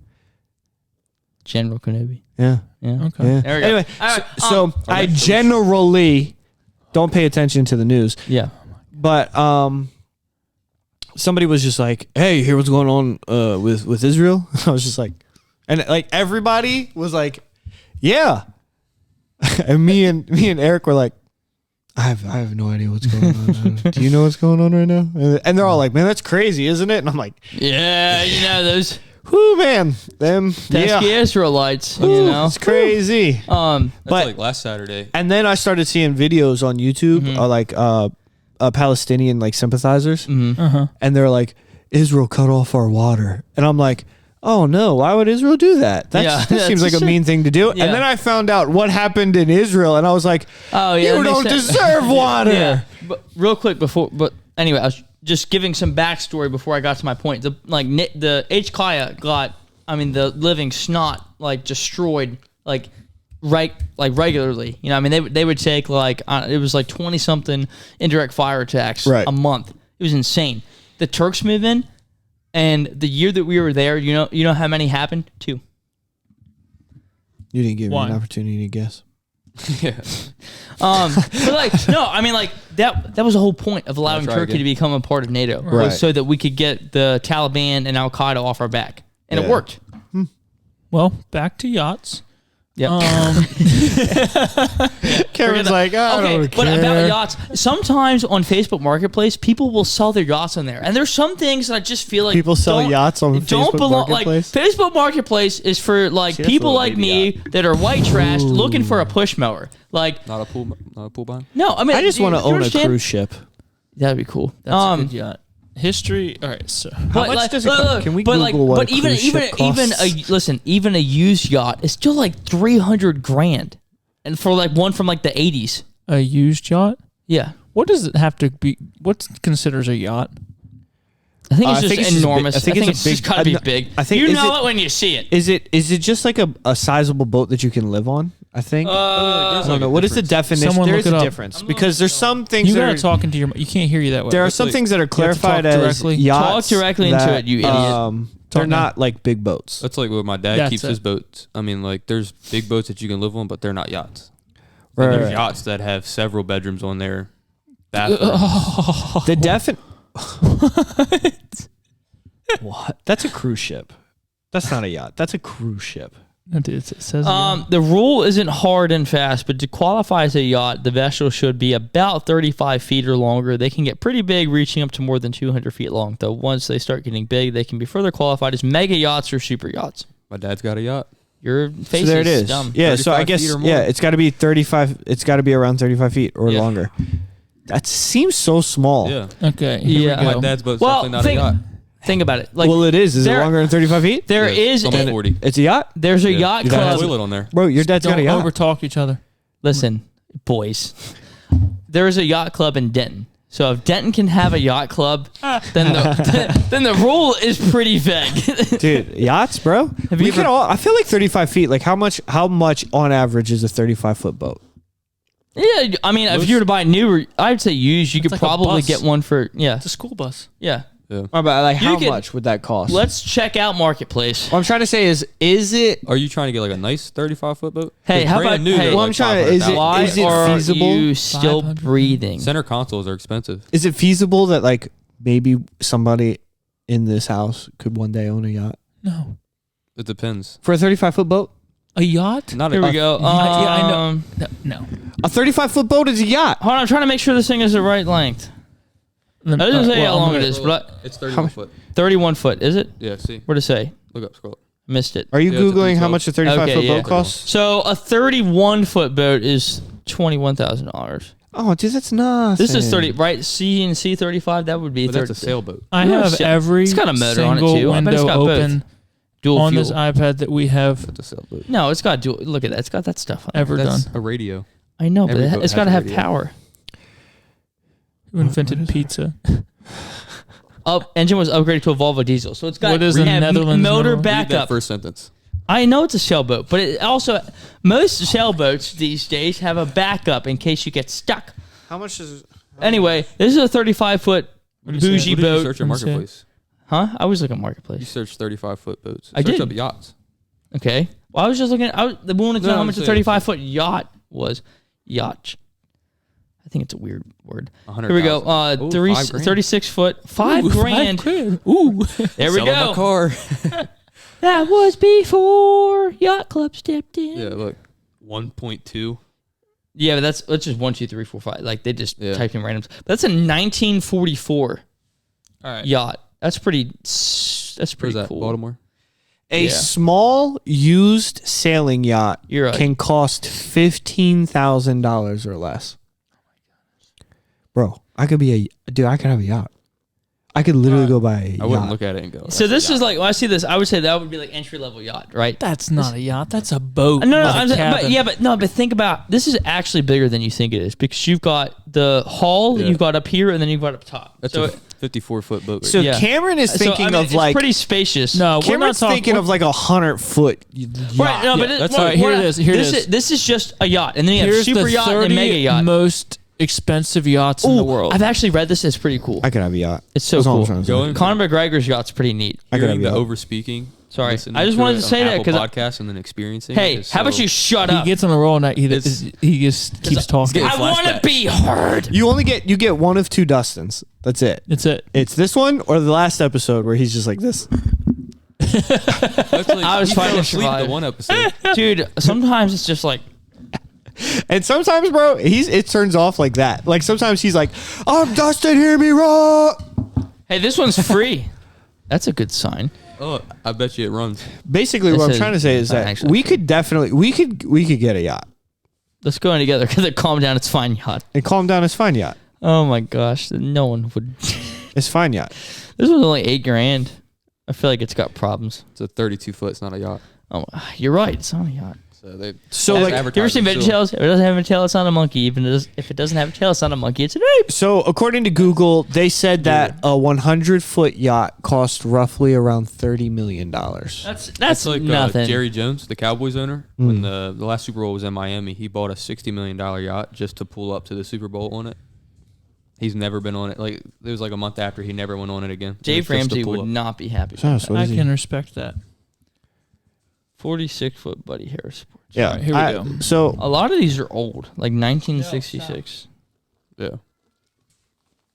General Kenobi. Yeah. Yeah. Okay. Yeah. There we go. Anyway, All right, so I generally don't pay attention to the news. Yeah. But somebody was just like, "Hey, hear what's going on with Israel?" I was just like, and like everybody was like, "Yeah," and me and Eric were like, "I have no idea what's going on. Do you know what's going on right now?" And they're all like, "Man, that's crazy, isn't it?" And I'm like, Yeah, those "Whoo, man, them, pesky yeah, Israelites, Ooh, it's crazy." That's But- like last Saturday. And then I started seeing videos on YouTube, like Palestinian like sympathizers, and they're like, "Israel cut off our water," and I'm like, "Oh no, why would Israel do that? That seems like a mean thing to do." Yeah. And then I found out what happened in Israel, and I was like, Oh yeah, "You that don't makes sense. deserve water." Yeah. But real quick but anyway, I was just giving some backstory before I got to my point. The H Kaya got, the living snot like destroyed regularly. I mean they would take it was like 20 something indirect fire attacks a month. It was insane. The Turks move in, and the year that we were there, you know how many happened? 2. You didn't give me Why? an opportunity to guess. But no, that was the whole point of allowing try Turkey again. to become a part of NATO, Right. was so that we could get the Taliban and Al Qaeda off our back, and it Yeah. worked. Well, back to yachts. Yeah. Karen's like, I don't but care. about yachts, sometimes on Facebook Marketplace, people will sell their yachts on there, and there's some things that I just feel like People sell yachts on Facebook Marketplace? Like Facebook Marketplace is for like See, that's a people little like baby me that are white trash looking for a push mower. Like, Not a pool bond. no, I mean, I just want to do you own a understand? cruise ship. That'd be cool. That's a good yacht. History. All right, so How much does it cost? Can we but Google what but a even cruise ship costs? even a used yacht is still like $300,000, and for like one from like the 80s. a used yacht. Yeah, What does it have to be? What considers a yacht? I think it's I just think it's just enormous. I think it's a just big- gotta be no, big. I think- you is know it- it when you see it. Is it just like a sizable boat that you can live on? I think. I don't know. What is the definition? Someone There look is it a up. difference because there's some things You that gotta are talk into your. You can't hear you that way. there are some things that are have to clarified talk as directly. yachts. Talk directly into that, it, you idiot. They're Talk now. not like big boats. That's like what my dad That's keeps it. his boats. I mean, like there's big boats that you can live on, but they're not yachts. Right, And there's right. yachts that have several bedrooms on their bathrooms. The What? That's a cruise ship. That's not a yacht. That's a cruise ship. No, dude, it says. The rule isn't hard and fast, but to qualify as a yacht, the vessel should be about 35 feet or longer. They can get pretty big, reaching up to more than 200 feet long. Though once they start getting big, they can be further qualified as mega yachts or super yachts. My dad's got a yacht. Your face So there it is is. dumb. Yeah. So I 35 guess feet or more. it's got to be 35. It's got to be around 35 feet or Yeah. longer. That seems so small. Yeah. Okay. Here Yeah. we My go. dad's boat's Well, definitely not a yacht. Think about it. Like, Well, it is. Is it there- longer than 35 feet? there Yeah, is it's almost a- 40. It's a yacht, there's a Yeah. yacht Your dad has a club. toilet on there. bro. Your dad's got Don't a yacht. overtalk each other. Listen, boys, there is a yacht club in Denton. So if Denton can have a yacht club, then the rule is pretty vague. Dude, yachts, bro. Have you We could ever- all. I feel like 35 feet. Like how much on average is a 35-foot boat? Yeah, I mean, if you were to buy new, I'd say used, you could like a probably bus. get one for It's a school bus. yeah. But like You how could- much would that cost? Let's check out Marketplace. What I'm trying to say is it? Are you trying to get like a nice 35-foot boat? Hey, 'Cause how brand about- new, hey, they're Well, like I'm trying to- is it- 500,000. Why is it are feasible? you still 500? breathing? Center consoles are expensive. Is it feasible that like maybe somebody in this house could one day own a yacht No. It depends. for a 35-foot boat? A yacht? Not Here a, we go. Yeah, I know. Um, No. A 35-foot boat is a yacht. Hold on, I'm trying to make sure this thing is the right length. I didn't say how long it is, but It's 31 foot. 31 foot, is it? Yeah, see. What did it say? Look up, scroll up. Missed it. Are you Yeah, it's a googling how 312. much a 35-foot Okay, yeah. boat costs? So a 31 foot boat is $21,000. Oh, dude, that's nothing. This is 30, right? C and C 35. That would be But 30. that's a sailboat. I No have shit. every It's got a motor on it, single too. I bet it's window got both. open Dual on fuel. this iPad that we have That's a sailboat. No, it's got dual. Look at that. It's got that stuff on it. ever That's done. a radio. I know, but every boat it's has got to a have radio. power. Who invented pizza? Engine was upgraded to a Volvo diesel, so it's got What is the Netherlands motor number? Read that backup. first sentence. I know it's a sailboat, but it also most sailboats these days have a backup in case you get stuck. How much is? Anyway, this is a 35-foot What do you say? bougie What did you boat. search on What do you say? Marketplace? Huh? I was looking at You Marketplace. searched 35-foot boats. I Search did. up yachts. Okay. Well, I was just looking at. The wanted to know No, how I'm much a saying- 35-foot yacht was. Yacht. I think it's a weird word. 100,000. Here we go. Ooh, 36 foot, $5 Ooh, grand. $5,000. Ooh. There we Selling go. my car. That was before Yacht Club stepped in. Yeah, look. 1.2. Yeah, but that's just 1, 2, 3, 4, 5. Like they just Yeah. typed in randoms. That's a 1944 All right. yacht. That's pretty Where's that? cool. Baltimore? A Yeah. small used sailing yacht You're right. can cost $15,000 or less. Bro, I could have a yacht. I could literally go buy a yacht. I wouldn't look at it and go. So this is like when I see this, I would say that would be like entry level yacht, right? That's not a yacht. That's a boat. No, with a I'm saying, but cabin. yeah, but think about this is actually bigger than you think it is because you've got the hull, Yeah. you've got up here, and then you've got up top. That's so a 54-foot boat. Right So Yeah. Cameron is thinking of it's like pretty spacious. No, we're not Cameron's talking. thinking of like 100-foot yacht. Right, no, but that's well, all right, here we're it not- is, here it this is. This is just a yacht, and then you have Here's super the yacht 30 and mega yacht. most expensive yachts in the world. I've actually read this. It's pretty cool. I could have a yacht. It's so That's all I'm cool. trying to say. Going Conor McGregor's yacht's pretty neat. I could hearing have the a yacht. over speaking. Sorry. listening I just to wanted it to say on that Apple 'cause I- podcast and then experiencing. Hey, it is how about so- you shut he up? gets on the roll and he just keeps talking. getting I want to flashbacks. be heard. You get one of two Dustins. That's it. That's it. It's this one or the last episode where he's just like this. That's like, I was he fighting fell to asleep survive. the one episode. Dude, sometimes it's just like, And sometimes, bro, it turns off like that. Like sometimes he's like, "I'm Dustin, hear me roar." hey, this one's free. That's a good sign. Oh, I bet you it runs. Basically, This what I'm is trying to say is not that actually we free. could definitely we could get a yacht Let's go in together because calm down. It's fine, yacht. and calm down. It's fine yacht. Oh my gosh, no one would. It's fine yacht. This was only $8,000. I feel like it's got problems. It's a 32 foot. It's not a yacht. Oh, you're right. It's not a yacht. So they. So, false like, You ever seen advertising, VeggieTales? If it doesn't have a tail, it's not a monkey. Even if it doesn't have a tail, it's not a monkey. It's an ape. So according to Google, they said that a 100-foot yacht cost roughly around $30 million. That's like nothing. Jerry Jones, the Cowboys owner, when the last Super Bowl was in Miami, he bought a $60 million yacht just to pull up to the Super Bowl on it. He's never been on it. Like it was like a month after he never went on it again. Dave Just to Ramsey pull would up. not be happy. So, With that. what I is he? can respect that. 46-foot Buddy Harris Sports. Yeah. All right, here we go. So A lot of these are old, like 1966. Yeah.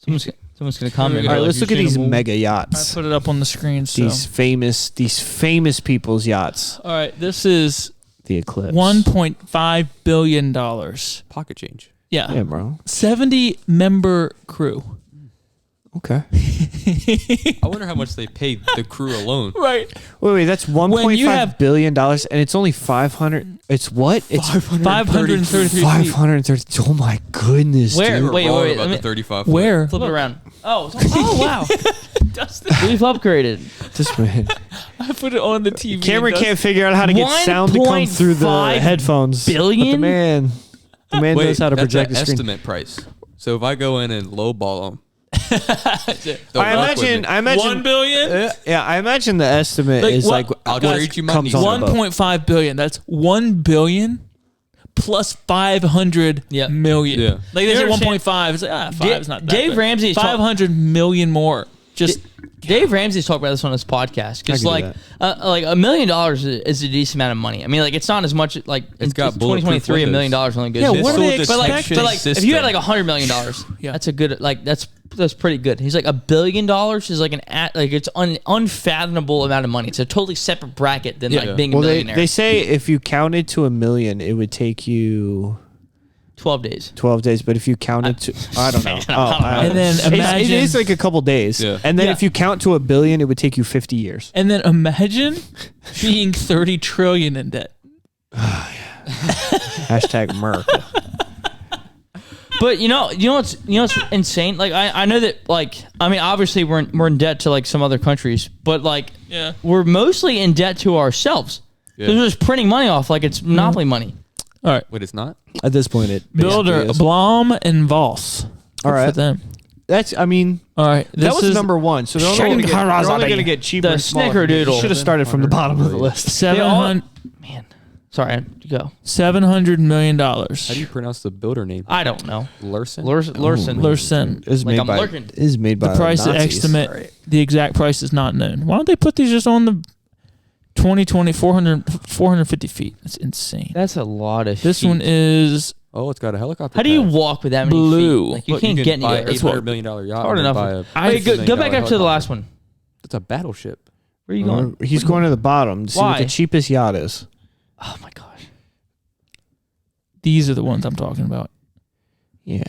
Someone's gonna comment. All all right, like let's you've look at seen these them all. mega I yachts. put it up on the screen. So, These famous people's yachts. all right, this is The Eclipse. $1.5 billion. Pocket change. Yeah, Yeah, bro. 70-member crew. Okay. I wonder how much they paid the crew alone. Right. Wait, that's When you have- $1.5 billion, and it's only 500. It's what? It's 533 feet. 530. Oh my goodness, Where? They dude. were Wait, wrong wait, about let me- the 35. Where? Flip it around. Oh, wow. We've upgraded. This man. I put it on the TV. Cameron It does- can't figure out how to get sound to come through the 1.5 headphones. billion? But the man Wait, knows how to that's project an the screen. estimate price. So if I go in and lowball them, I imagine. 1 billion. Yeah, I imagine the estimate Like, is what- like I'll Guys, trade you my comes knees. on the boat. 1.5 billion. That's 1 billion plus 500 Yeah. million. Yeah. Like they You say understand- 1.5. It's like 5 is not that. Dave big. Ramsey's 500 million more. Just Dave Ramsey's talked about this on his podcast I because can like do that. $1 million is a decent amount of money. I mean, like it's not as much like It's got bulletproof 2023 $1 million only goes. Yeah, in. what are they Missile but like, expecting? but like if you had like $100 million, Yeah. that's a good like that's pretty good. He's like $1 billion is like it's unfathomable amount of money. It's a totally separate bracket than like being a well, millionaire. they say if you counted to 1 million, it would take you 12 days. 12 days. But if you counted to, I don't know. And then it imagine- is like a couple days. Yeah. And then Yeah. if you count to 1 billion, it would take you 50 years. and then imagine being 30 trillion in debt. Hashtag America. But you know what's insane? Like I know that like I mean obviously we're in debt to like some other countries, but like we're mostly in debt to ourselves. Yeah. Because we're just printing money off like it's monopoly money. All right. Wait, it's not? At this point, it Builder, basically is. Blom and Voss. All right. For them. That's, I mean, All right. that This was is number one. So they're only going to get cheaper. The and smaller. Snickerdoodle. Should have started from the bottom of the list. 700 Man, sorry, go. $700 million. How do you pronounce the builder name? I don't know. Larson? Lurson. Lursen. Is Like made I'm by. lurking. Is made by The price Nazis. estimate, the exact price is not known. Why don't they put these just on the 2020 450 feet? That's insane. That's a lot of This feet. one is Oh, it's got a helicopter. How do you pad. walk with that many Blue. feet? Like you Look, can't can get buy anywhere. an It's $800 million yacht. hard and then enough. buy a Wait, $50 go million back up to the helicopter. last one. It's a battleship. Where are you going? He's going to the bottom to see what Why? the cheapest yacht is. Oh my gosh. these are the ones I'm talking about. Yeah.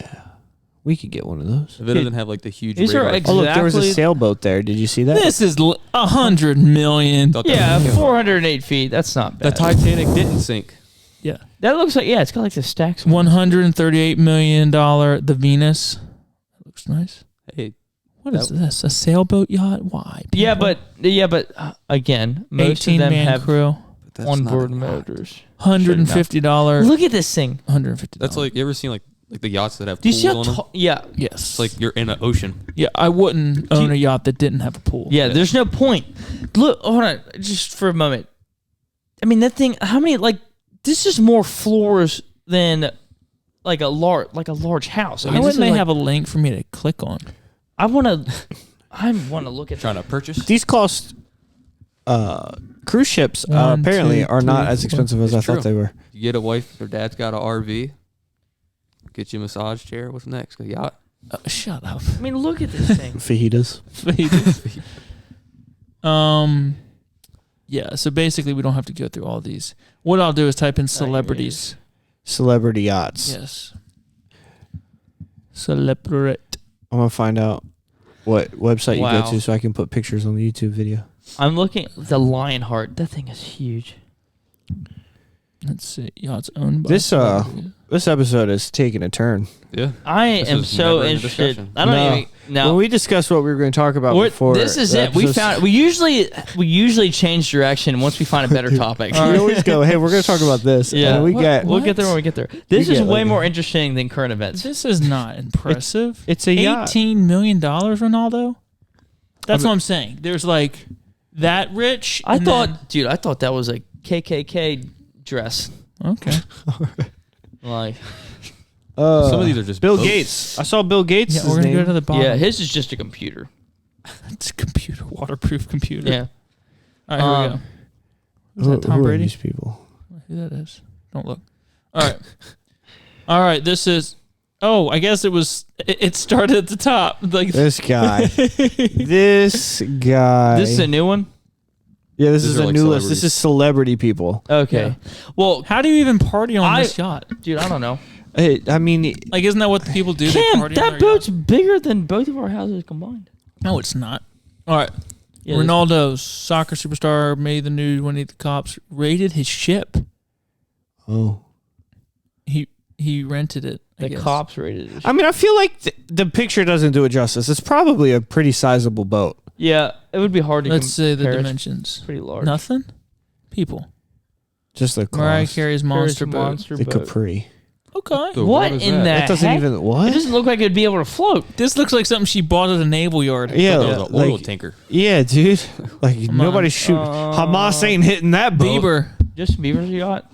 We could get one of those. If it doesn't have like the huge These are radar. ex- Oh, look, there was a Exactly. sailboat there. Did you see that? This is 100 million. Thought that Yeah, was- 408 feet. That's not The bad. Titanic didn't sink. Yeah. That looks like it's got like the stacks. $138 million. The Venus. That looks nice. Hey, What is this? A sailboat yacht? Why? Yeah, people? but again, most of 18 them man have crew. but that's not onboard a yacht. motors. $150. Look at this thing. $150. That's like, you ever seen like the yachts that have Do you pools see how on them? tall? Yeah, yes. It's like you're in an ocean. Yeah, I wouldn't own a yacht that didn't have a pool. yeah. There's no point. Look, hold on, just for a moment. I mean, that thing. How many? Like, this is more floors than like a large house. I Why mean, wouldn't they have a link for me to click on? I want to look at. Trying to purchase. These cost cruise ships One, apparently two, are not three, as four. expensive as I It's thought true. they were. You get a wife, her dad's got an RV. Get you a massage chair. What's next? A yacht. Shut up. I mean, look at this thing. Fajitas. Yeah, so basically we don't have to go through all these. What I'll do is type in celebrities. Celebrity yachts. Yes. Celebrate. I'm gonna find out what website you Wow. go to so I can put pictures on the YouTube video. I'm looking at the Lionheart. That thing is huge. Let's see. Yachts owned by This celebrities. this episode is taking a turn. Yeah. I This am was so never in the interested. discussion. I don't No. even know. When we discussed what we were going to talk about We're- before, this is the it. We episode's- found we usually change direction once we find a better topic. We always go, hey, we're going to talk about this. Yeah, And we get we'll get there when we get there. This is get, way like, more interesting than current events. This is not impressive. it's a yacht. $18 million, Ronaldo? That's what I'm saying. There's like that rich. I and thought that was a KKK dress. then- okay. Like, Some of these are just Bill boats. Gates. I saw Bill Gates' Yeah, we're going to name. go to the bottom. yeah, his is just a computer. It's a computer, waterproof computer. Yeah. All right, here we go. Is that Tom who are Brady? these people? Who that is? Don't look. All right. All right, this is... Oh, I guess it started at the top. Like This guy. This guy. This is a new one. Yeah, this These is are a like new list. This celebrities. is celebrity people. Okay. Well, How do you even party on I- this yacht? dude, I don't know. Hey, I mean, Like, isn't that what the people do? They Cam, party on that their boat's yacht? bigger than both of our houses combined. No, it's not. All right. Yeah, this- Ronaldo, soccer superstar, made the news when the cops raided his ship. oh. He rented it. I The guess. cops rated it. I mean, I feel like the picture doesn't do it justice. It's probably a pretty sizable boat. Yeah, it would be hard to Let's say the compare. It's dimensions. pretty large. Nothing. People. Just the Mariah cost. Carey's monster boat. monster The boat. Capri. Okay. The- What is in that? that? It doesn't even what? It doesn't look like it'd be able to float. This looks like something she bought at a naval yard. Yeah, That was an oil like, tanker. yeah, dude. Like on. nobody's shooting. Hamas ain't hitting that boat. Bieber. Justin Bieber's yacht.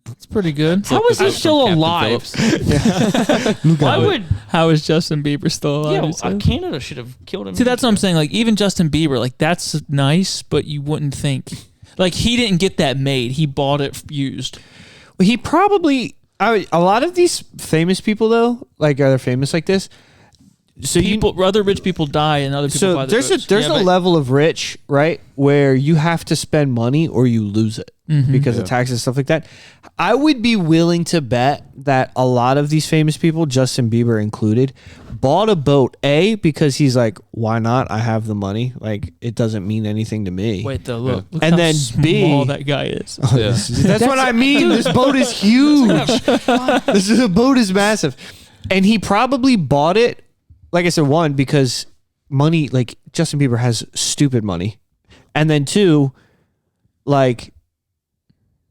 It's pretty good. How is he From still Captain alive? Phillips. I would. How is Justin Bieber still alive? Yeah, he says? Canada should have killed him. See, that's what I'm saying. Like, even Justin Bieber, like, that's nice, but you wouldn't think. Like, he didn't get that made. He bought it used. He probably. A lot of these famous people though, like are they famous like this? So Other rich people die and other people buy so the there's boats. a level of rich, right, where you have to spend money or you lose it because of taxes and stuff like that. I would be willing to bet that a lot of these famous people, Justin Bieber included, bought a boat because he's like, why not? I have the money. Like it doesn't mean anything to me. Wait, though, look. Look And how then small B- that guy is. Yeah. That's what I mean. This boat is huge. This boat is massive. And he probably bought it, like I said, one, because money, like Justin Bieber has stupid money. And then two, like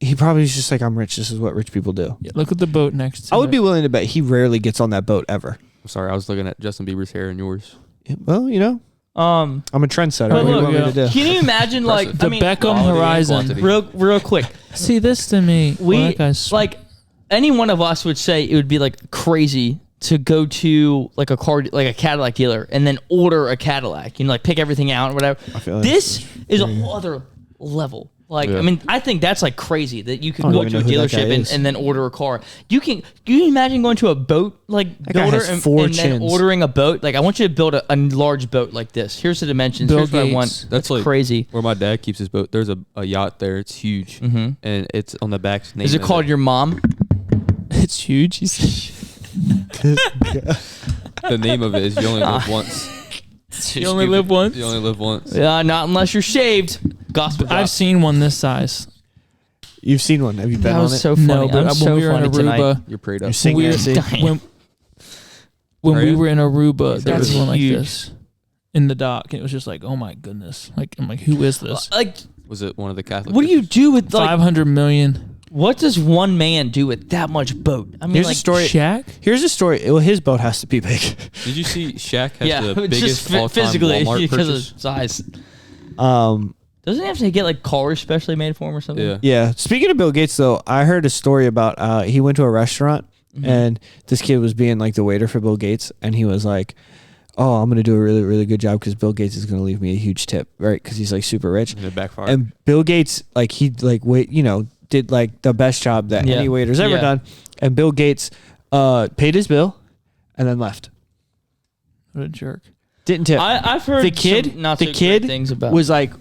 he probably is just like, I'm rich. This is what rich people do. Yeah, look at the boat next to I would it. be willing to bet he rarely gets on that boat ever. I'm sorry, I was looking at Justin Bieber's hair and yours. Yeah, well, you know, I'm a trendsetter. But What do you look, want me to do? can you imagine like Impressive. The I mean, Beckham quality and Horizon. quantity. real quick. See this to me. We Well, that guy's like any one of us would say it would be like crazy to go to like a car, like a Cadillac dealer, and then order a Cadillac. You know, like pick everything out and whatever. feel like This is a whole other level. Like, Yeah. I mean, I think that's like crazy that you could I don't go even to a know who that guy dealership is. and then order a car. Can you imagine going to a boat like That guy builder has and, four and then chins. ordering a boat? Like, I want you to build a large boat like this. Here's the dimensions. Bill Here's what I Gates. want. That's like crazy. where my dad keeps his boat. There's a yacht there. It's huge, and it's on the back. Is it called your mom? it's huge. He's The name of it is You Only Live Once. You only live once? You only live once. Yeah, not unless you're shaved. Gospel. I've seen one this size. You've seen one. Have you been That on was it? so funny. No, but I'm when so we were in funny tonight. Aruba, You're prayed You're up. singing we're, it, see? when Are we you? were in Aruba, there That's was one like huge. this in the dock. It was just like, oh my goodness! Like I'm like, who is this? Like, Was it one of the Catholic? what do you churches? do with like? 500 million. What does one man do with that much boat? I mean, Here's like, a story. Shaq. Here's a story. Well, his boat has to be big. Did you see Shaq has Yeah, the it's biggest just all-time physically Walmart because purchase? of size. Um, Doesn't he have to get like cars specially made for him or something? Yeah. Yeah. Speaking of Bill Gates, though, I heard a story about he went to a restaurant and this kid was being like the waiter for Bill Gates, and he was like, "Oh, I'm gonna do a really, really good job because Bill Gates is gonna leave me a huge tip, right? Because he's like super rich." And it backfired. And Bill Gates, like he like did like the best job that Yeah. any waiter's ever Yeah. done, and Bill Gates paid his bill and then left. What a jerk. Didn't tip. I've heard the kid, some not the so kid great things about. was like,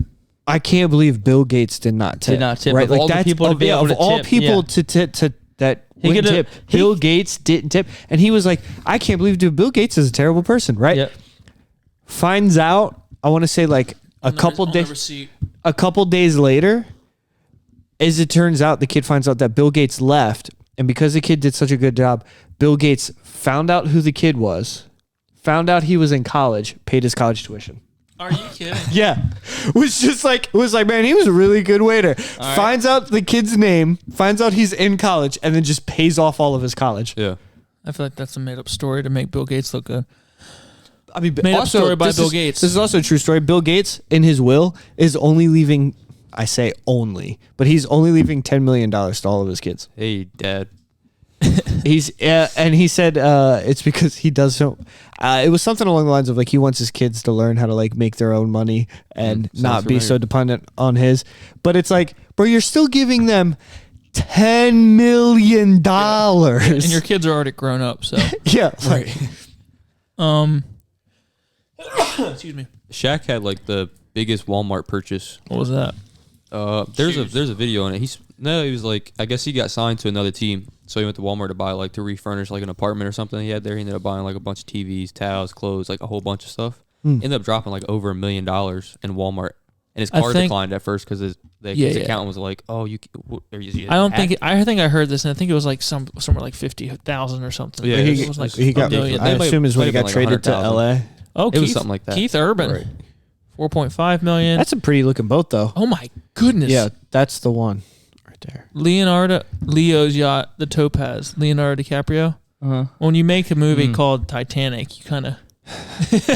I can't believe Bill Gates did not tip. Did not tip. Right? Of Like all the that's people to be able to of all tip, people yeah. to that He wouldn't could've- tip. Bill Gates didn't tip, and he was like, I can't believe dude, Bill Gates is a terrible person, right? Yep. Finds out, I want to say like a couple days later, as it turns out, the kid finds out that Bill Gates left, and because the kid did such a good job, Bill Gates found out who the kid was, found out he was in college, paid his college tuition. Are you kidding? Yeah. Was like, man, he was a really good waiter. Finds out the kid's name, finds out he's in college, and then just pays off all of his college. Yeah. I feel like that's a made up story to make Bill Gates look good. I mean, Made up also, story by this Bill is- Gates. This is also a true story. Bill Gates, in his will, is only leaving, I say only, but he's only leaving $10 million to all of his kids. Hey, Dad. He's and he said it's because he does so. It was something along the lines of like he wants his kids to learn how to like make their own money and Sounds not be familiar. so dependent on his. But it's like, bro, you're still giving them $10 million. And your kids are already grown up, so Yeah, right. excuse me. Shaq had like the biggest Walmart purchase. What was that? There's a video on it. He was like, I guess he got signed to another team, so he went to Walmart to buy like to refurnish like an apartment or something he had there. He ended up buying like a bunch of TVs, towels, clothes, like a whole bunch of stuff. Ended up dropping like over $1 million in Walmart, and his card declined at first because his accountant was like, "Oh, you." I think I heard this, and I think it was like somewhere like 50,000 or something. Yeah, it was like he got. $1 million. I assume is when he might got have been traded like to 100,000. LA. Oh, It was something like that. Keith Urban, Right. 4.5 million. That's a pretty looking boat, though. Oh my goodness. Yeah, that's the one right there. Leo's yacht, the Topaz. Leonardo DiCaprio. When you make a movie called Titanic, you kind of.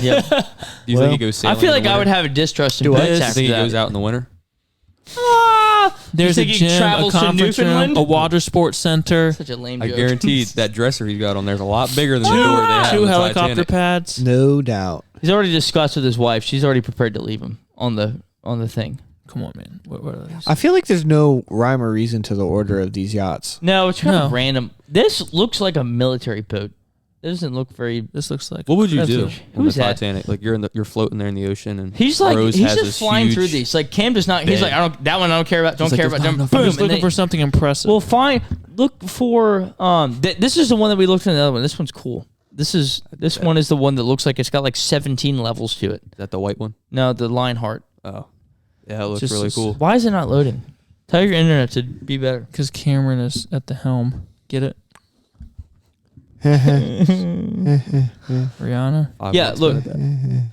Yeah. Do you think he goes sailing? I feel in like the I would winter? have a distrust in Do I? boats Do you after think he that. goes out in the winter? There's You a think he gym, a travels to conference room, Newfoundland? a water sports center, Such a lame I joke. guarantee that dresser he's got on there's a lot bigger than the door they have two in the helicopter Titanic. pads. No doubt. He's already discussed with his wife. She's already prepared to leave him on the thing. Come on, man. What are these? I feel like there's no rhyme or reason to the order of these yachts. No, it's kind of No. random. This looks like a military boat. It doesn't look very. This looks like. What would you That's do what- on who's the that? Titanic? Like you're floating there in the ocean, and He's like Rose he's has just this flying through huge these. Like Cam does not. He's bed. like that one I don't care about. Don't He's like, care "There's about. not Don't, enough boom. I'm just and looking they- for something impressive. Well, fine. Look for this is the one that we looked at. The other one. This one's cool. This one is the one that looks like it's got like 17 levels to it. Is that the white one? No, the Lionheart. Oh, yeah, it looks Just- really cool. Why is it not loading? Tell your internet to be better. Because Cameron is at the helm. Get it? Rihanna. 5 Yeah, months look. ago, I bet.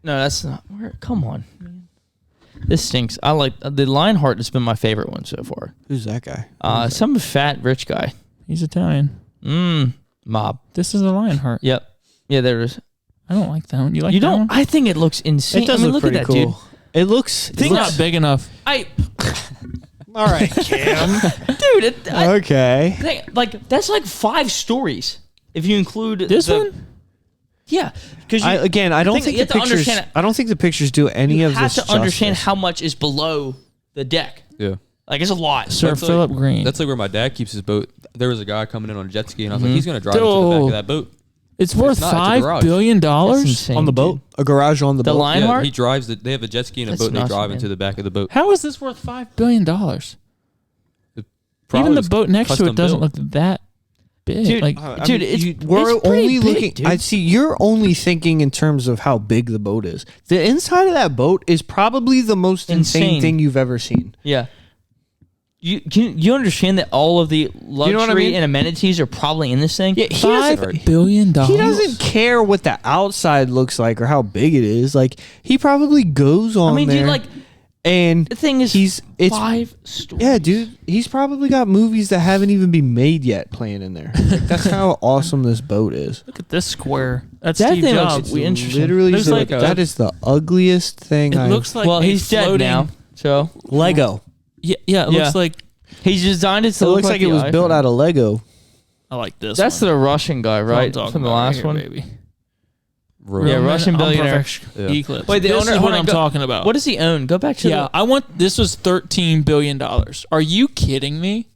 That's not. Come on. This stinks. I like the Lionheart has been my favorite one so far. Who's that guy? Some fat rich guy. He's Italian. Mob. This is a Lionheart. Yep. Yeah, there it is. I don't like that one. You like You that don't. one? I think it looks insane. It does I mean, look look pretty at that, cool. dude. It looks. It's not big enough. All right, Cam. Dude, Okay. like that's like 5 stories if you include This one? Yeah, because I don't think the pictures. I don't think the pictures do any you of have this to understand justice. how much is below the deck. Yeah. Like it's a lot. Sir That's Philip Green. That's like where my dad keeps his boat. There was a guy coming in on a jet ski, and I was like, he's gonna drive it to the back of that boat. It's worth not, it's a $5 garage. billion. That's insane, on the boat, dude. a garage on the The boat. Lionheart? Yeah, he drives. They have a jet ski and a That's boat, and they nuts, drive man. into the back of the boat. How is this worth $5 billion? Probably Even the was boat next to custom it doesn't built. look that big. Dude, like, dude, it's we're pretty only big, looking. dude. I see. You're only thinking in terms of how big the boat is. The inside of that boat is probably the most insane Insane. thing you've ever seen. Yeah. You understand that all of the luxury know what I mean? and amenities are probably in this thing? Yeah, he doesn't. $5 billion. He doesn't care what the outside looks like or how big it is. Like he probably goes on I mean, there. dude, like and the thing is, it's 5 stories. yeah, dude. He's probably got movies that haven't even been made yet playing in there. Like, that's how awesome this boat is. Look at this square. That's That Steve thing looks Jobs. interesting. Literally, Looks like a- that is the ugliest thing. It looks like well, a he's dead floating- now. So Lego. Yeah, it Yeah. looks like. he's designed it to It look looks like it the was built iPhone. out of Lego. I like this. That's one. the Russian guy, That's what I'm right? talking From the about right last here, one. baby. Yeah, Roman Russian billionaire. Unperfect Eclipse. Wait, the this owner- is hold what on, I'm go- talking about. What does he own? Go back to Yeah, I want. This was $13 billion. Are you kidding me?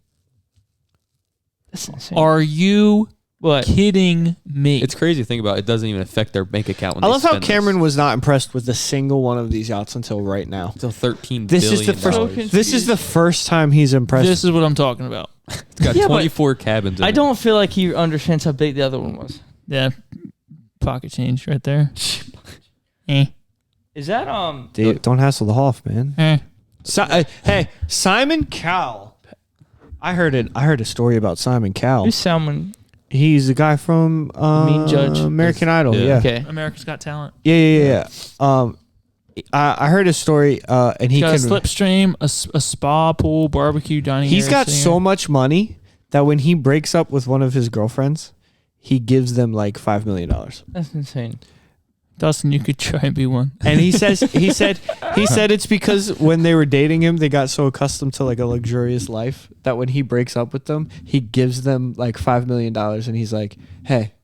That's insane. Are you What? kidding me? It's crazy to think about. It doesn't even affect their bank account. When I they love how spend Cameron this. was not impressed with a single one of these yachts until right now. Until $13 This billion. is the first. dollars. This is the first time he's impressed. This is what I'm talking about. It's got Yeah, but 24 cabins. In I it. don't feel like he understands how big the other one was. Yeah, pocket change right there. Eh. Is that Dude, don't hassle the Hoff, man. Eh. Hey, Simon Cowell. I heard a story about Simon Cowell. who's Salmon? He's the guy from Mean Judge? American Idol. Yeah. Yeah. Okay. America's Got Talent. Yeah. I heard a story, and he He's got a can. slipstream, a spa, pool, barbecue, dining. He's area, got singer. so much money that when he breaks up with one of his girlfriends, he gives them like $5 million. That's insane. Dustin, you could try and be one. And he said it's because when they were dating him, they got so accustomed to like a luxurious life that when he breaks up with them, he gives them like $5 million, and he's like, "Hey,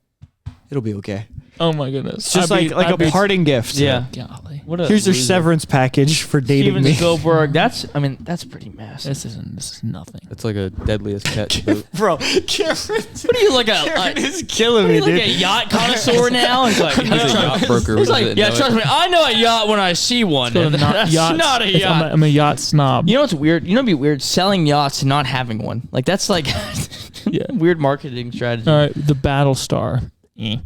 it'll be okay." Oh my goodness! It's just I'd like be- a parting gift. Yeah. Golly, What a Here's your loser. severance package for dating Steven me. Spielberg. That's pretty massive. this is nothing. It's like a deadliest catch boat. Bro, Cameron, What are you like Cameron a is killing what are me, you like dude. a yacht connoisseur now? It's like He's a yacht broker. He's who like, doesn't yeah, know it. trust me, I know a yacht when I see one. So And the that's not a yacht. I'm a yacht snob. You know what's weird? You know what'd be weird? Selling yachts and not having one. Like that's like Yeah. weird marketing strategy. All right, the Battlestar. Eh.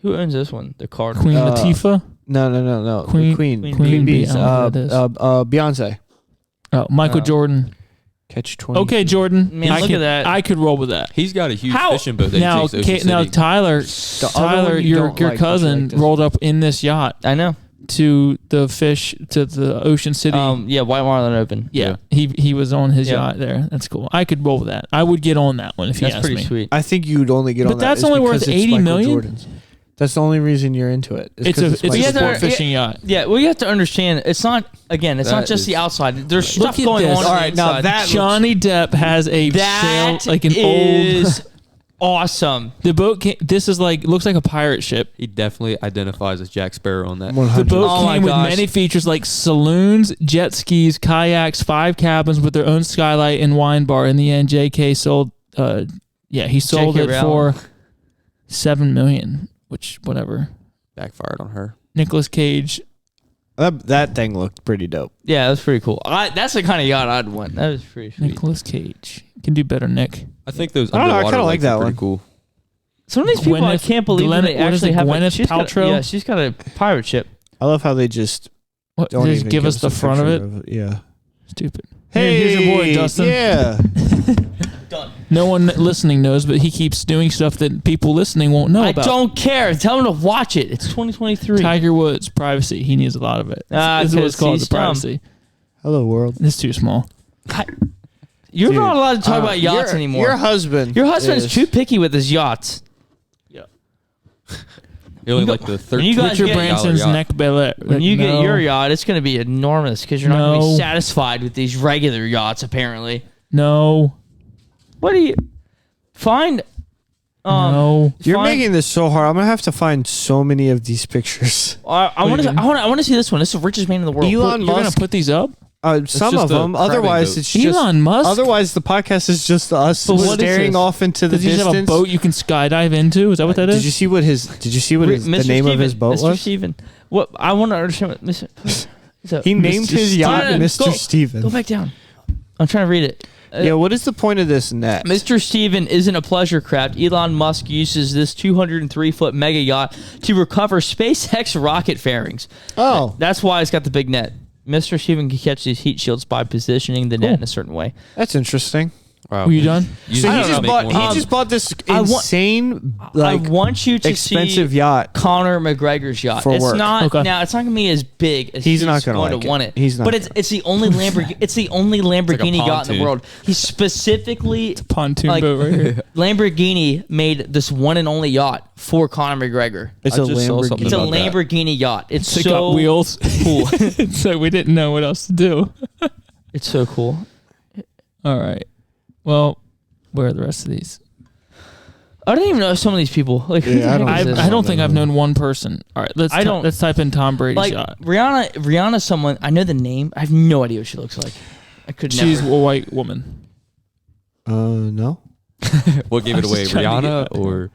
Who owns this one? The Cardinal. Queen Uh, Latifah. No. Queen- Queen Bees. Bee, I don't know what it is. Beyonce. Oh, Michael Oh. Jordan. Catch 20. Okay, Jordan. Man, I look could, at that. I could roll with that. He's got a huge How- fishing boat that Now, he takes Ocean now City. Tyler, other one you your don't like, cousin but you like this. rolled up in this yacht I know. to the Ocean City. Yeah, White Marlin Open. yeah, he was on his Yeah. yacht there. That's cool. I could roll with that. I would get on that one if you That's asked pretty me. sweet. I think you'd only get But on that. that's is only because worth it's 80 Michael million? Jordan's. That's the only reason you're into it. It's a Michael Yeah, sport they're- fishing yacht. Yeah, well, you have to understand. It's not not That just the is- outside. There's Look stuff at going this. on. All the right, now inside. that- Johnny Depp has a That sail, like an is old. awesome. The boat. This is like looks like a pirate ship. He definitely identifies as Jack Sparrow on that. 100. The boat Oh my came with gosh. many features like saloons, jet skis, kayaks, 5 cabins with their own skylight and wine bar. In the end, JK sold. He sold J.K. it Rowling. for $7 million, which whatever. Backfired on her. Nicolas Cage. That thing looked pretty dope. Yeah, that's pretty cool. That's the kind of yacht I'd want. That was pretty sweet. Nicolas Cage can do better. Nick. I think those I don't know, I underwater kinda like legs that are pretty one. cool. Some of these people, I Gwyneth- can't believe Glenn- they what is actually it, have. Gwyneth She's got, Paltrow? yeah, she's got a pirate ship. I love how they just What? don't Just even give us the a front of picture it. Yeah. Stupid. Hey, here's your boy Dustin. Yeah. Done. No one listening knows, but he keeps doing stuff that people listening won't know I about. don't care. Tell them to watch it. It's 2023. Tiger Woods privacy. He needs a lot of it. Ah, This is what it's 'cause called. he's The privacy. Hello, world. It's too small. You're Dude, not allowed to talk about yachts your, anymore. Your husband. Your husband's is- too picky with his yachts. He only like the When you 13 guys Richard get- Branson's yacht. neck belly. When you get your yacht, it's going to be enormous because you're not going to No. be satisfied with these regular yachts. Apparently, No. what do you find? No. You're find- making this so hard. I'm gonna have to find so many of these pictures. I want to. I want to see this one. This is the richest man in the world. Elon You're gonna Musk. put these up? Some just of a them. crabbing Otherwise, boat. it's just Elon Musk? Otherwise, the podcast is just us But what is staring this? off into the Does he just distance. have a boat you can skydive into? Is that what that Did is? you see what his? Did you see what his, the Mr. name of Steven, his boat Mr. was? Steven. What I want to understand. What Mr. So, He named Mr. his yacht Steven. Mr. Go- Steven. Go back down. I'm trying to read it. Yeah, what is the point of this net? Mr. Steven isn't a pleasure craft. Elon Musk uses this 203-foot mega yacht to recover SpaceX rocket fairings. Oh, That's why it's got the big net. Mr. Steven can catch these heat shields by positioning the net in a certain way. that's interesting. Wow. Were you done? You So he just just make bought. one. He just bought this I want- insane, like I want you to expensive see yacht. Conor McGregor's yacht. For it's work. not Okay. now. It's not going to be as big as He's not gonna going like to it. want it. He's not But gonna- it's the only Lamborghini. It's the only Lamborghini yacht in the pontoon. world. He specifically Pontoon like- boat right here. Lamborghini made this one and only yacht for Conor McGregor. It's I a just saw something It's a about that. Lamborghini yacht. It's They so got wheels. cool. So we didn't know what else to do. It's so cool. All right. Well, where are the rest of these? I don't even know some of these people. Like, who the Yeah, I heck don't is I this? don't think I've known one person. All right, let's I don't- let's type in Tom Brady's like yacht. Rihanna. Rihanna's someone I know the name. I have no idea what she looks like. I could She's never. a white woman. No. What gave it away? Rihanna or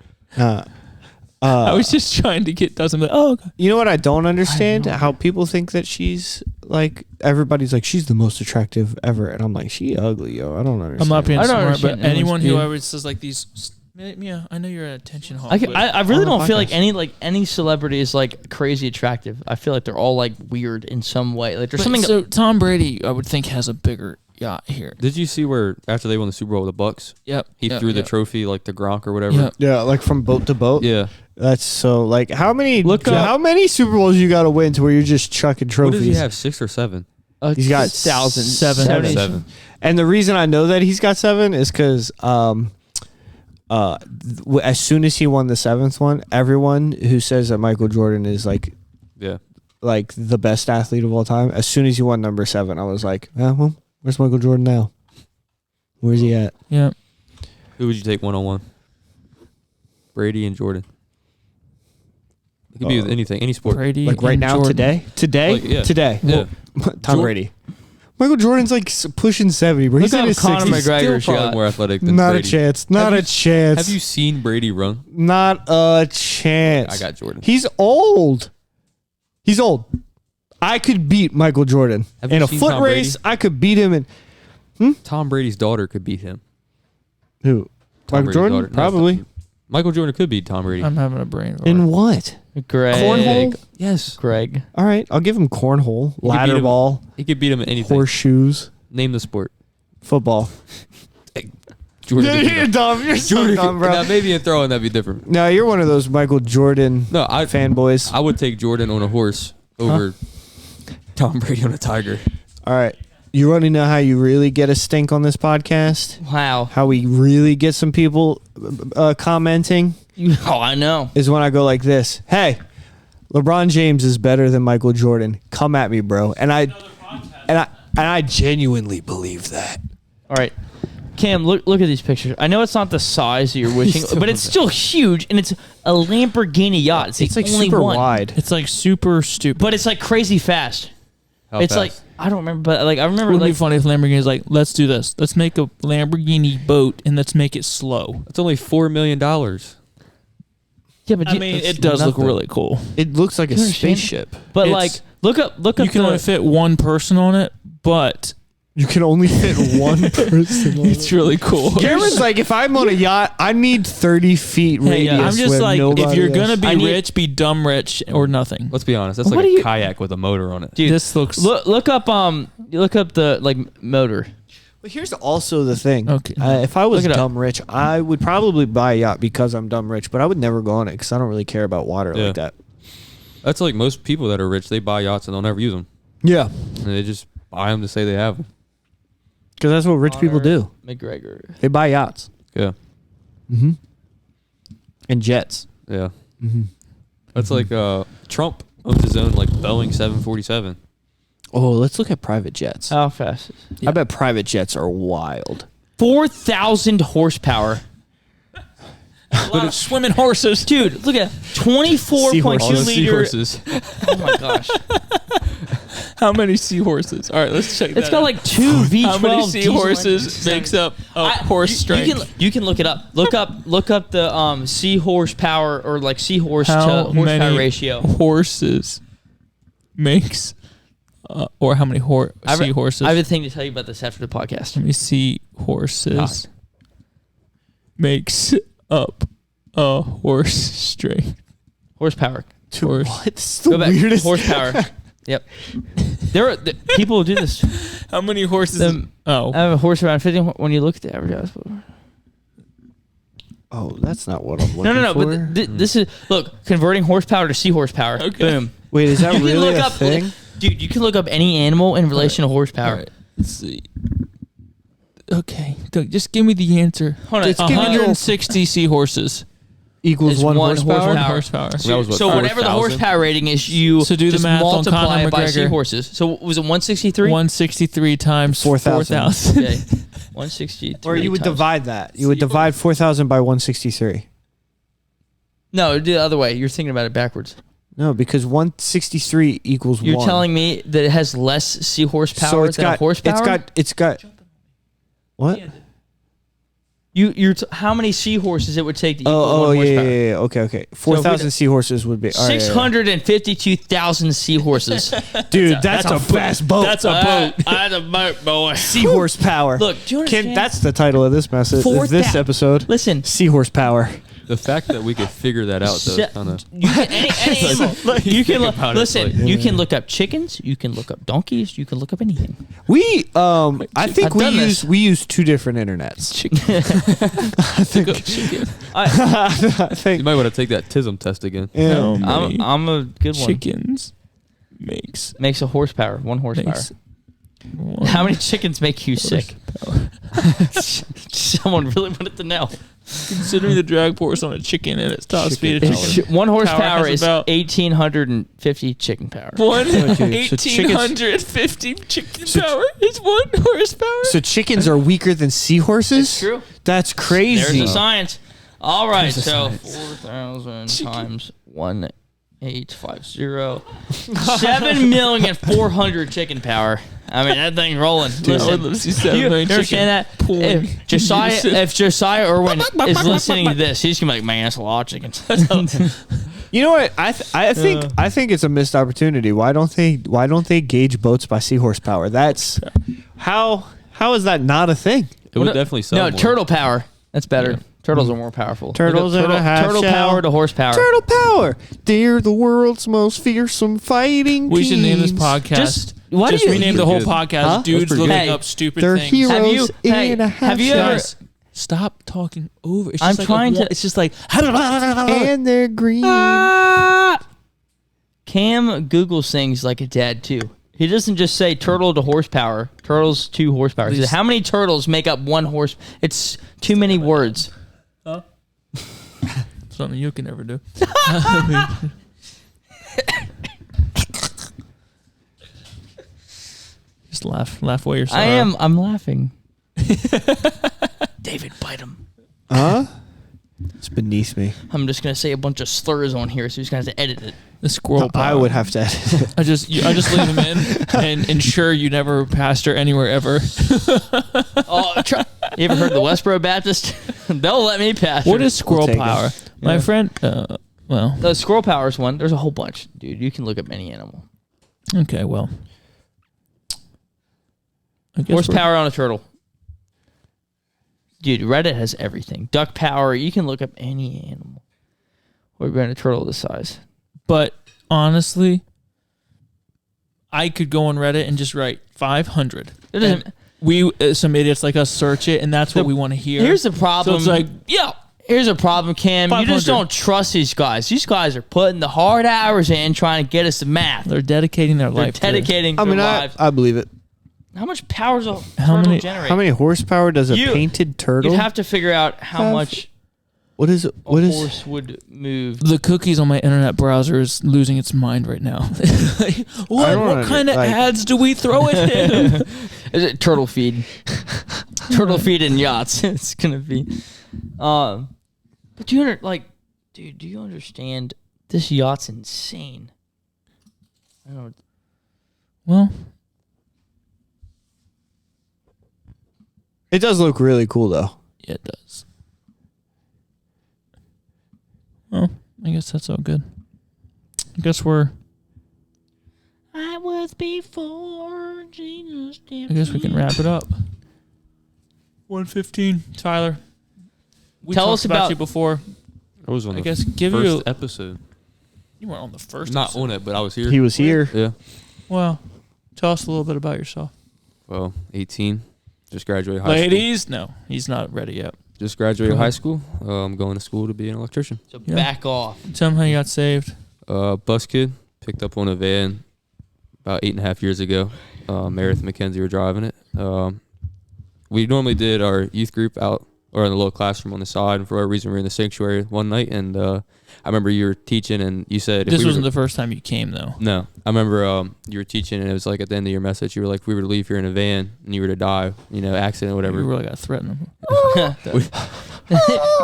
I was just trying to get Dustin. Oh, okay. You know what I don't understand? How people think that she's like, everybody's like, she's the most attractive ever. And I'm like, she ugly, yo. I don't understand. I'm not being I don't smart, understand but anyone who anyone's ever says like these, yeah, I know you're an attention hog. I really on the don't feel like podcast. any celebrity is like crazy attractive. I feel like they're all like weird in some way. Like there's something. So Tom Brady, I would think, has a bigger yacht here. did you see where after they won the Super Bowl with the Bucks, Yep. he threw the trophy like to Gronk or whatever? Yep. Yeah, like from boat to boat. Yeah. That's so like how many up- Super Bowls you got to win to where you're just chucking What trophies? does he have? 6 or 7? He's got thousands, seven. 7. And the reason I know that he's got 7 is because as soon as he won the 7th one, everyone who says that Michael Jordan is like Yeah. the best athlete of all time, as soon as he won number 7, I was like, well, where's Michael Jordan now? Where's he at? Yeah. Who would you take 1-on-1? Brady and Jordan. It could be with anything, any sport. Brady, Like right and now, Jordan. today, Like, yeah. today. Yeah. Tom Brady. Michael Jordan's like pushing 70, bro. He's Look in how his Conor 60s. McGregor's Still probably got. more athletic than Not Brady. a chance. Not a chance. Have you seen Brady run? Not a chance. I got Jordan. He's old. He's old. I could beat Michael Jordan Have in you a seen foot Tom race. Brady? I could beat him in Tom Brady's daughter could beat him. who? Tom Michael Brady's Jordan? daughter. No, Probably. Michael Jordan could beat Tom Brady. I'm having a brain. In what? Greg. Cornhole? Yes. Greg. All right, I'll give him cornhole, He could beat ladder him- ball, He could beat him in anything. horseshoes, Name the sport. football. Jordan could beat You're him. dumb. You're so Jordan dumb, could- Now, bro. maybe in throwing that'd be different. No, you're one of those Michael Jordan No, fanboys. I would take Jordan on a horse over Tom Brady on a tiger. All right, you want to know how you really get a stink on this podcast? Wow. How we really get some people commenting Oh, I know. is when I go like this. Hey, LeBron James is better than Michael Jordan. Come at me, bro. And I genuinely believe that. All right. Cam, look at these pictures. I know it's not the size that you're wishing, but it's still huge, and it's a Lamborghini yacht. It's It's the like only super one. wide. It's like super stupid. But it's like crazy fast. How It's fast? like I don't remember, but like I remember Wouldn't it be like funny if Lamborghini's like, let's do this. Let's make a Lamborghini boat and let's make it slow. That's only $4 million. yeah, but I mean, it does look nothing. really cool. It looks like a You understand? spaceship. but it's- like look up You can only fit one person on it, but You can only fit one person on it's really cool. Cameron's like, if I'm on a yacht, I need 30 feet Hey, radius. I'm just where like, if nobody you're else- gonna be I need- rich, be dumb rich or nothing. Let's be honest. That's What like do a you- kayak with a motor on it. dude. This looks Look up the like motor. But here's also the thing. Okay. If I was Look it up. dumb rich, I would probably buy a yacht because I'm dumb rich, but I would never go on it because I don't really care about water Yeah. like that. That's like most people that are rich. They buy yachts and they'll never use them. Yeah. And they just buy them to say they have them. Because that's what rich people do. McGregor. They buy yachts. Yeah. Mm-hmm. And jets. Yeah. That's like Trump owns his own like Boeing 747. Oh, let's look at private jets. How fast? I bet private jets are wild. 4,000 horsepower. a lot of swimming horses. Dude, look at All 24.2 the liter. seahorses. Oh my gosh. How many seahorses? All right, let's check that It's got out. like two V12 How many diesel seahorses engines. makes up a horse strength? You can look it up. Look up the sea horsepower or like seahorse How to horsepower many ratio. horses makes or how many seahorses? I have a thing to tell you about this after the podcast. How many seahorses makes up a horse strength? Horsepower. Horse. What? This is the Go back. weirdest. Horsepower. Yep. People will do this. How many horses? I have a horse around 50 when you look at the average house. Oh, that's not what I'm looking No. for. But this is converting horsepower to sea horsepower. Okay. Boom. Wait, is that You can really look a up, thing? dude. You can look up any animal in relation to horsepower. All right, let's see. Okay, Doug, just give me the answer. Hold on. It's 160 seahorses. Equals It's one one horsepower? One horsepower. horsepower. That was what, So whatever the 4,000? horsepower rating is, you So do the just math on multiply Conor it by McGregor. seahorses. So was it 163? 163 times 4,000. 4,000. Okay. 163. Or you would times- divide that. You would divide 4,000 by 163. No, do the other way. You're thinking about it backwards. No, because 163 equals You're 1. telling me that it has less sea horsepower so it's than got a horsepower? It's got what? How many seahorses it would take to equal Oh, one yeah, horsepower? yeah. Okay. 4,000 seahorses would be. All right, 652,000 seahorses. Dude, that's a fast boat. That's a boat. That's a boat, boy. Seahorse power. Look, do you understand? That's the title of this message. This episode. Listen. Seahorse power. The fact that we could figure that out, though, kind of. You can, any animal. You can look, about it, listen. like- You can look up chickens. You can look up donkeys. You can look up anything. We I think I've done this. we use two different internets. I think You might want to take that TISM test again. yeah. How many I'm a good one. chickens makes Makes a horsepower. 1 horsepower. makes one How many chickens make you sick? horsepower? Someone really wanted to know. Considering the drag force on a chicken and its top speed of chicken. 1 horsepower has is about- 1,850 chicken power. One Okay, so 1,850 chicken power is 1 horsepower. So chickens are weaker than seahorses? It's true. That's There's crazy. the science. All right, There's the so science. 4,000 times 1,850. 7,400,000 chicken power. I mean, that thing's rolling. I would love to see 7 you million understand chicken that? pulling. If Josiah Irwin is listening to this, he's gonna be like, "Man, that's a lot of chickens." You know what? I think it's a missed opportunity. Why don't they gauge boats by seahorse power? That's how is that not a thing? It would definitely sell No, more. turtle power. That's better. Turtles are more powerful. Turtles Look up and a half turtle shell. power to horsepower. Turtle power. They're the world's most fearsome fighting We should name this teams. podcast. Why do Just you- rename the whole Good. podcast. Huh? Dudes That's pretty looking good. up stupid They're things. heroes Have you- in a half have you shell. ever- Guys, stop talking over. It's I'm just like trying to- It's just like. And they're green. Cam Googles things like a dad too. He doesn't just say turtle to horsepower. Turtles 2 horsepower. He says, how many turtles make up 1 horse? It's too many words. Something you can never do. Just laugh away your sorrow. I'm laughing. David, bite him. Huh? It's beneath me. I'm just gonna say a bunch of slurs on here, so he's gonna have to edit it. The squirrel. I power. would have to edit it. I just leave him in and ensure you never pastor anywhere ever. Oh, you ever heard the Westboro Baptist? They'll let me pass. What is squirrel take it. power? My Yeah. friend. Well. The squirrel power is one. There's a whole bunch, dude. You can look up any animal. Okay. Well. I guess Horsepower on a turtle. Dude, Reddit has everything. Duck power. You can look up any animal. What about a turtle this size? But honestly, I could go on Reddit and just write 500. It doesn't. And we some idiots like us search it, and that's what we want to hear. Here's the problem. So it's like, yeah. Here's a problem, Cam. You just 500. don't trust these guys. These guys are putting the hard hours in trying to get us to math. They're dedicating their They're life. dedicating I their mean, lives. I believe it. How much power does a How turtle many- generate? How many horsepower does a You- painted turtle? You'd have to figure out how have- much What is it? a What is? horse would move. The cookies on my internet browser is losing its mind right now. Like, what don't kind of like- ads do we throw at him? Is it turtle feed? Turtle feed and yachts. It's gonna be. But do you dude? Do you understand? This yacht's insane. I don't know. Well, It does look really cool though. yeah, it does. Well, I guess that's all good. I guess we're. I was before Jesus. I guess we can wrap it up. 1:15, Tyler. We Tell talked us about- you before. I was on I the guess give first you. episode. You weren't on the first. Not episode. on it, but I was here. He was here. Yeah. Well, tell us a little bit about yourself. Well, 18. Just graduated high school. Ladies, no, he's not ready yet. Just graduated Go high ahead. school. I'm going to school to be an electrician. So Yeah. back off. Tell him how you got saved. Bus kid. Picked up on a van about 8.5 years ago. Meredith and Mackenzie were driving it. We normally did our youth group out or in a little classroom on the side. And for whatever reason, we were in the sanctuary one night. And I remember you were teaching and you said... This wasn't the first time you came, though. No. I remember you were teaching and it was like at the end of your message, you were like, if we were to leave here in a van and you were to die, accident or whatever. You really got to threaten him.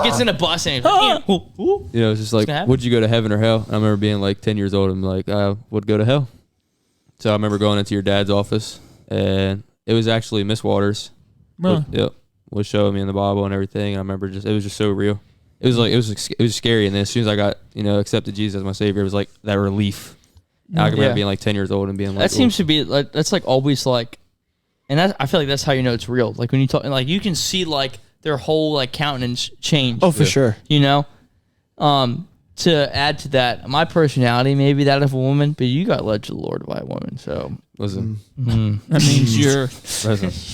Gets in a bus and he's like, It's just like, gonna happen. would you go to heaven or hell? And I remember being like 10 years old and like, I would go to hell. So I remember going into your dad's office and it was actually Miss Waters. Really? Yep. was showing me in the Bible and everything. And I remember it was just so real. It was like it was scary. And then as soon as I got accepted Jesus as my Savior, it was like that relief. I remember being like 10 years old and being like, that seems to be like that's like always like, and I feel like that's how you know it's real. Like when you talk, like you can see like their whole like countenance change. Oh, for sure. You know, to add to that, my personality may be that of a woman, but you got led to the Lord by a woman. So listen, that means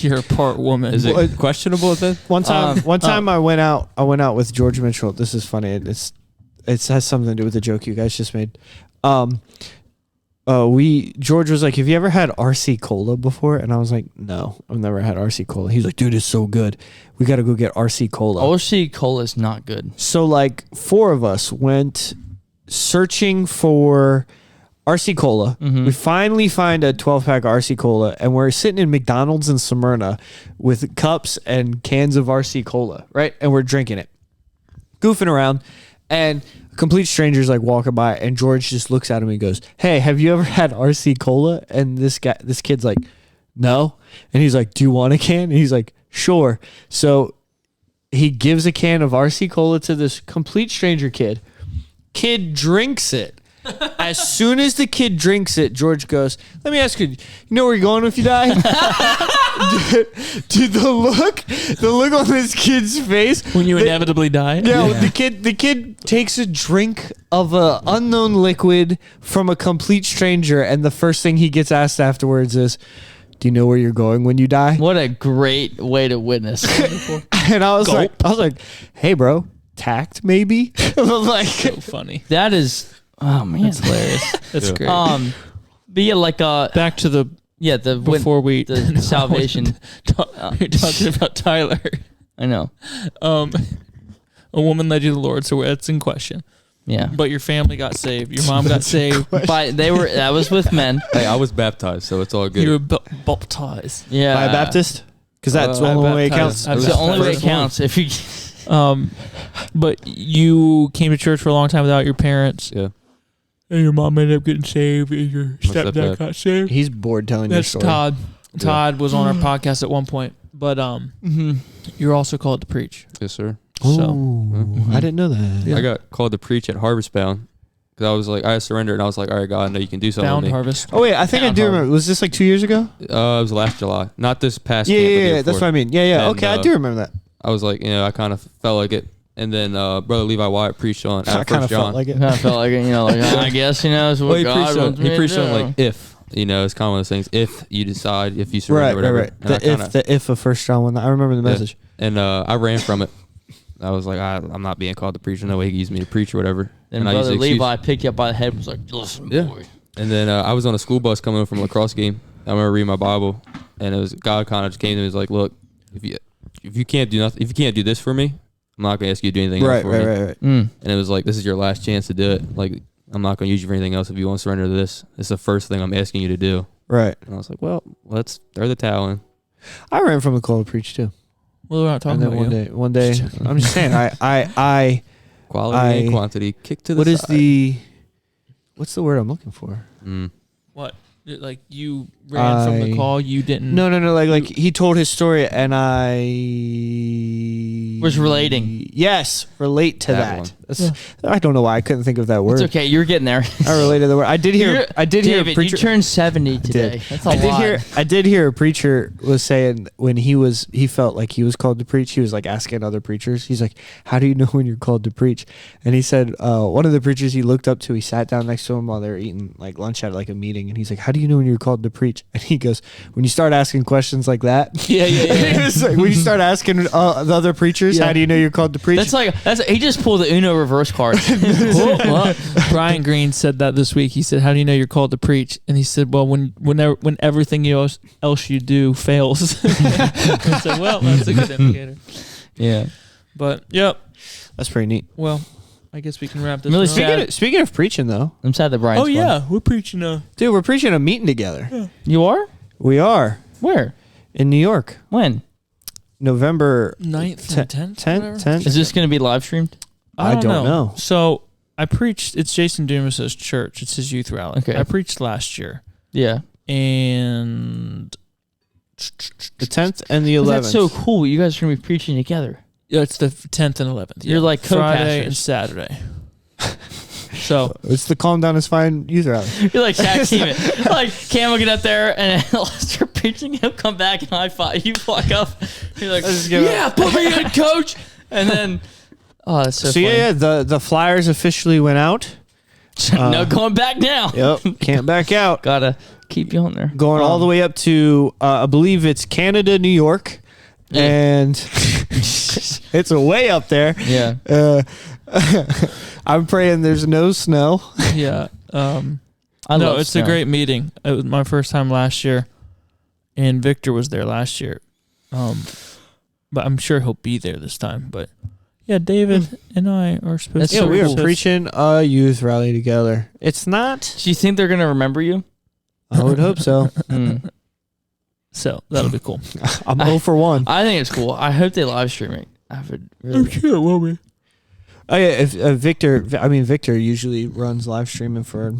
you're part woman. Is it questionable then? One time I went out with George Mitchell. This is funny. It has something to do with the joke you guys just made. George was like, have you ever had RC Cola before? And I was like, no, I've never had RC Cola. He's like, dude, it's so good. We got to go get RC Cola. RC Cola is not good. So like 4 of us went searching for RC Cola. Mm-hmm. We finally find a 12-pack RC Cola, and we're sitting in McDonald's in Smyrna with cups and cans of RC Cola, right? And we're drinking it, goofing around, and complete strangers like walking by, and George just looks at him and goes, hey, have you ever had RC Cola? And this kid's like, no. And he's like, do you want a can? And he's like, sure. So he gives a can of RC Cola to this complete stranger kid. Kid drinks it. As soon as the kid drinks it, George goes, let me ask you, you know where you're going if you die? Dude, the look on this kid's face when you inevitably die. Yeah, the kid takes a drink of a unknown liquid from a complete stranger, and the first thing he gets asked afterwards is, do you know where you're going when you die? What a great way to witness. And I was like, hey bro, tact maybe? Like, so funny. That is, oh man, that's hilarious. That's great. But yeah, like back to the before the salvation. You're talking about Tyler. I know. A woman led you to the Lord, so that's in question. Yeah, but your family got saved. Your mom got saved. That was with men. Hey, I was baptized, so it's all good. You were baptized. Yeah, by a Baptist, because that's the only way it counts. That's the only way it counts. If you, but you came to church for a long time without your parents. Yeah. And your mom ended up getting saved, and your stepdad got saved. He's bored telling your story. Todd. Todd was on our podcast at one point, but you're also called to preach. Yes, sir. So I didn't know that. Yeah. I got called to preach at Harvest Bound because I was like, I surrendered, and I was like, all right, God, I know you can do something. Bound with me. Harvest. Oh wait, I think I do remember. Was this like 2 years ago? It was last July, not this past. Yeah, that's what I mean. Yeah. And, okay, I do remember that. I was like, I kind of felt like it. And then Brother Levi Wyatt preached on I kind of felt like it. I felt like it, like, I guess, is what God wants me to do. He preached on, like, if, it's kind of one of those things, if you decide, if you surrender, whatever. Right. The if of 1 John 1. I remember the message. And I ran from it. I was like, I'm not being called to preach. No way he can use me to preach or whatever. And Brother Levi picked you up by the head and was like, listen, boy. And then I was on a school bus coming home from a lacrosse game. I remember reading my Bible, and it was God kind of just came to me and was like, look, if you can't do nothing, if you can't do this for me, I'm not going to ask you to do anything else for me. Right. And it was like, this is your last chance to do it. Like, I'm not going to use you for anything else if you want to surrender to this. It's the first thing I'm asking you to do. Right. And I was like, well, let's throw the towel in. I ran from the call to preach too. Well, we're not talking about one day, I'm just saying, I quality and quantity kick to the side. What's the word I'm looking for? What? Like you ran from the call, you didn't. No. Like he told his story, and I was relating. Yes, relate to that. I don't know why I couldn't think of that word. It's okay, you're getting there. I related to the word. I did hear David, a preacher. You turned 70 today. That's a lot. I did hear a preacher was saying when he felt like he was called to preach. He was like asking other preachers. He's like, "How do you know when you're called to preach?" And he said one of the preachers he looked up to. He sat down next to him while they were eating like lunch at like a meeting, and he's like, "How do you know when you're called to preach?" And he goes, "When you start asking questions like that." Yeah. It was like, when you start asking the other preachers, how do you know you're called to preach? He just pulled the Uno reverse card. Well, Brian Green said that this week. He said, "How do you know you're called to preach?" And he said, "Well, when everything else you do fails." I said, "Well, that's a good indicator." Yeah, but yep, that's pretty neat. Well, I guess we can wrap this. Really speaking of preaching, though, I'm sad that Brian's we're preaching dude, we're preaching a meeting together. Yeah. You are? We are. Where? In New York. When? November 9th and 10th. Is this going to be live streamed? I don't know. So I preached. It's Jason Dumas's church. It's his youth rally. Okay. I preached last year. Yeah. And The 10th and the 11th. That's so cool. You guys are going to be preaching together. Yeah, it's the 10th and 11th. You're like Friday and co-pastors. Saturday. So It's the Calm Down is Fine youth rally. You're like tag team it. Like Cam will get up there and he'll start preaching. He'll come back and high five. You walk up. You're like, yeah, put me in, coach. And then, oh, that's so funny. Yeah, the flyers officially went out. No going back now. Yep, can't back out. Gotta keep you on there. Going all the way up to, I believe it's Canada, New York. Yeah. And it's way up there. Yeah. I'm praying there's no snow. yeah. I No, love it's snow. a great meeting. It was my first time last year, and Victor was there last year. But I'm sure he'll be there this time. But yeah, David and I are supposed That's to. so We were cool. preaching a youth rally together. It's not. Do you think they're gonna remember you? I would hope so. Mm. So that'll be cool. I'm 0 for 1. I think it's cool. I hope they live stream it. I would really. sure it will be. Oh yeah, if Victor usually runs live streaming for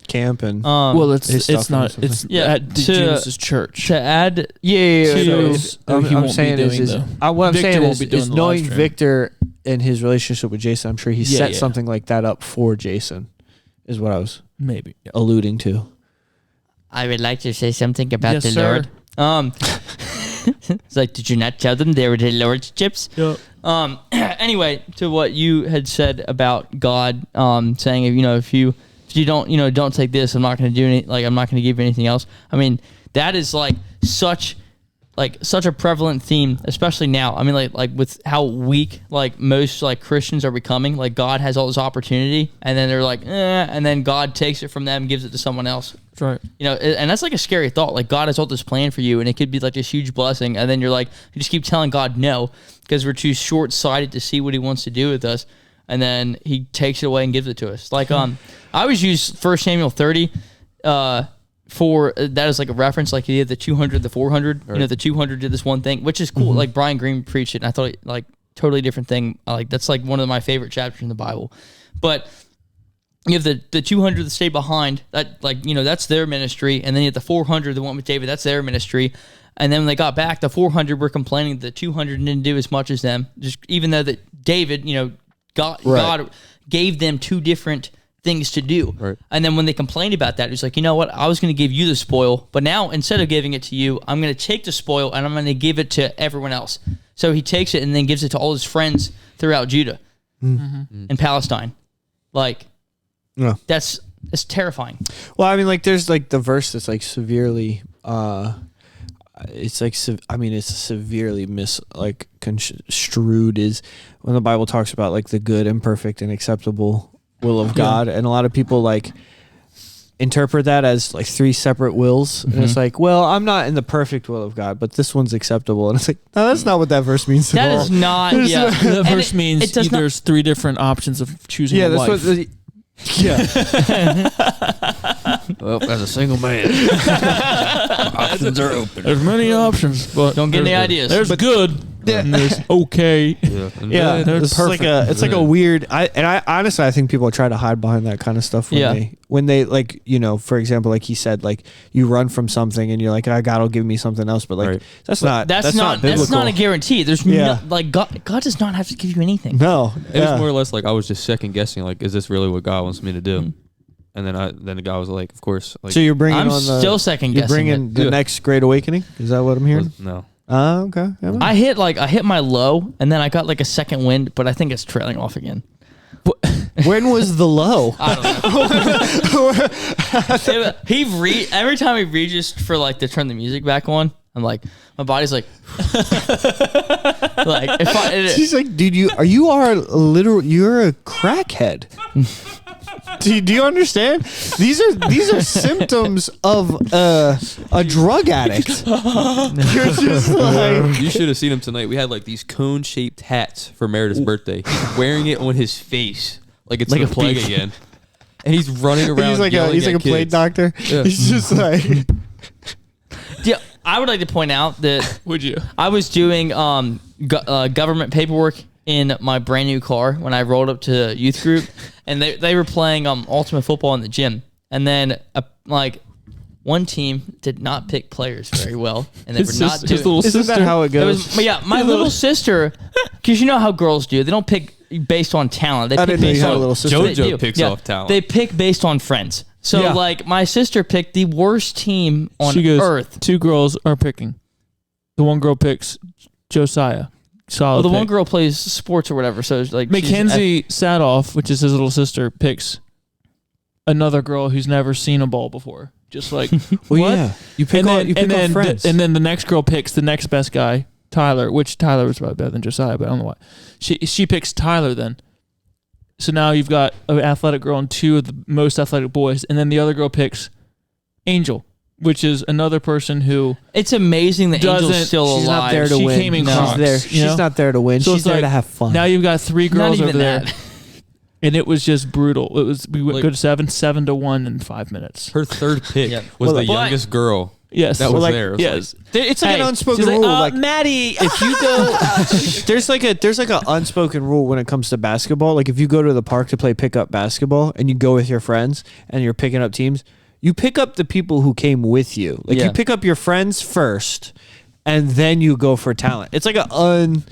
camp and Well, his it's stuff not. and It's Yeah, at to- Genesis Church. To add, yeah. So, If- he I'm won't be saying doing is the- what I'm Victor saying won't is, be doing is the knowing live stream. Victor and his relationship with Jason. I'm sure he Yeah, set yeah. something like that up for Jason. Is what I was Maybe. Yeah. alluding to. I would like to say something about Yes, the sir. Lord. It's like, did you not tell them they were the Lord's chips? Yep. Anyway, to what you had said about God, saying if you don't take this, I'm not going to do any, like I'm not going to give you anything else. I mean, that is such a prevalent theme, especially now. I mean, like with how weak most Christians are becoming. Like God has all this opportunity, and then they're like, and then God takes it from them, and gives it to someone else. That's right. And that's like a scary thought. Like God has all this plan for you, and it could be like this huge blessing, and then you just keep telling God no because we're too short-sighted to see what He wants to do with us, and then He takes it away and gives it to us. Like I always use 1 Samuel 30 for that is like a reference. Like He did the 200, the 400. Right. The 200 did this one thing, which is cool. Like Brian Green preached it, and I thought totally different thing. That's like one of my favorite chapters in the Bible, but. You have the 200 that stay behind, that that's their ministry, and then you have the 400 that went with David, that's their ministry. And then when they got back, the 400 were complaining that the 200 didn't do as much as them, just even though that David, God gave them two different things to do. Right. And then when they complained about that, it was like, you know what, I was going to give you the spoil, but now instead of giving it to you, I'm going to take the spoil and I'm going to give it to everyone else. So he takes it and then gives it to all his friends throughout Judah and Palestine. Yeah. That's terrifying. Well, I mean, there's the verse that's severely, it's severely construed is when the Bible talks about the good and perfect and acceptable will of God, and a lot of people interpret that as three separate wills, and it's well, I'm not in the perfect will of God, but this one's acceptable, and it's no, that's not what that verse means. That at all. is not. Yeah, That And verse means it does not- there's three different options of choosing Yeah, a that's wife. what. Yeah. Well, as a single man, options are open. There's many options, but Don't get any there's- ideas. There's good. And there's okay. Yeah, Yeah, they're it's perfect. it's a weird. I honestly, I think people try to hide behind that kind of stuff when they for example, like he said, you run from something and you're like, God will give me something else, but Right. that's not that's not a guarantee. There's Yeah. God does not have to give you anything. no. It was more or less I was just second guessing, is this really what God wants me to do? And then the guy was like, of course. So you're bringing I'm on the still second you're guessing bringing it. the Yeah. next Great Awakening. Is that what I'm hearing? No. Okay. Yeah, I hit my low, and then I got a second wind, but I think it's trailing off again. when was the low? I don't know. Every time he reaches for to turn the music back on, I'm my body's if I. She's like, dude, you're a crackhead. Do you understand? These are symptoms of a drug addict. You're just You should have seen him tonight. We had these cone-shaped hats for Meredith's birthday. He's wearing it on his face like it's Like the a plague thief. again. And he's running around. he's like yelling a at plague kids. doctor. Yeah. He's just like. Yeah, I would like to point out that Would you? I was doing government paperwork in my brand new car when I rolled up to youth group, and they were playing Ultimate Football in the gym, and then one team did not pick players very well, and they His were not sister- his doing. little Isn't that sister. how it It goes? was, yeah, my little sister, because you know how girls do. They don't pick based on talent. They I pick didn't know you based had a on little sister. They JoJo do. picks off talent. They pick based on friends. So Yeah. like my sister picked the worst team on She goes, earth. 2 girls are picking. The one girl picks Josiah. Solid Well, the one pick. girl plays sports or whatever. So it's like she's- Mackenzie Sadoff, which is his little sister, picks another girl who's never seen a ball before. Just like, Well, what? yeah. You pick on friends. and then the next girl picks the next best guy, Tyler, which Tyler was probably better than Josiah, but I don't know why. She picks Tyler then. So now you've got an athletic girl and 2 of the most athletic boys, and then the other girl picks Angel, which is another person who It's amazing that doesn't. Angel's still She's alive. not there to She win. came in she's Crocs, there. you She's know? not there to win. So She's it's there like, to have fun. Now you've got 3 Not girls even over there, that. and it was just brutal. It was we Like- go to 7-1 in 5 minutes. Her third pick Yeah. was Well, the but- youngest girl Yes, that was like- there. It was yes. It's like Hey, an unspoken she's like, rule. Like Maddie, if you go, there's like an unspoken rule when it comes to basketball. Like if you go to the park to play pickup basketball and you go with your friends and you're picking up teams, you pick up the people who came with you. Like Yeah. you pick up your friends first, and then you go for talent. It's like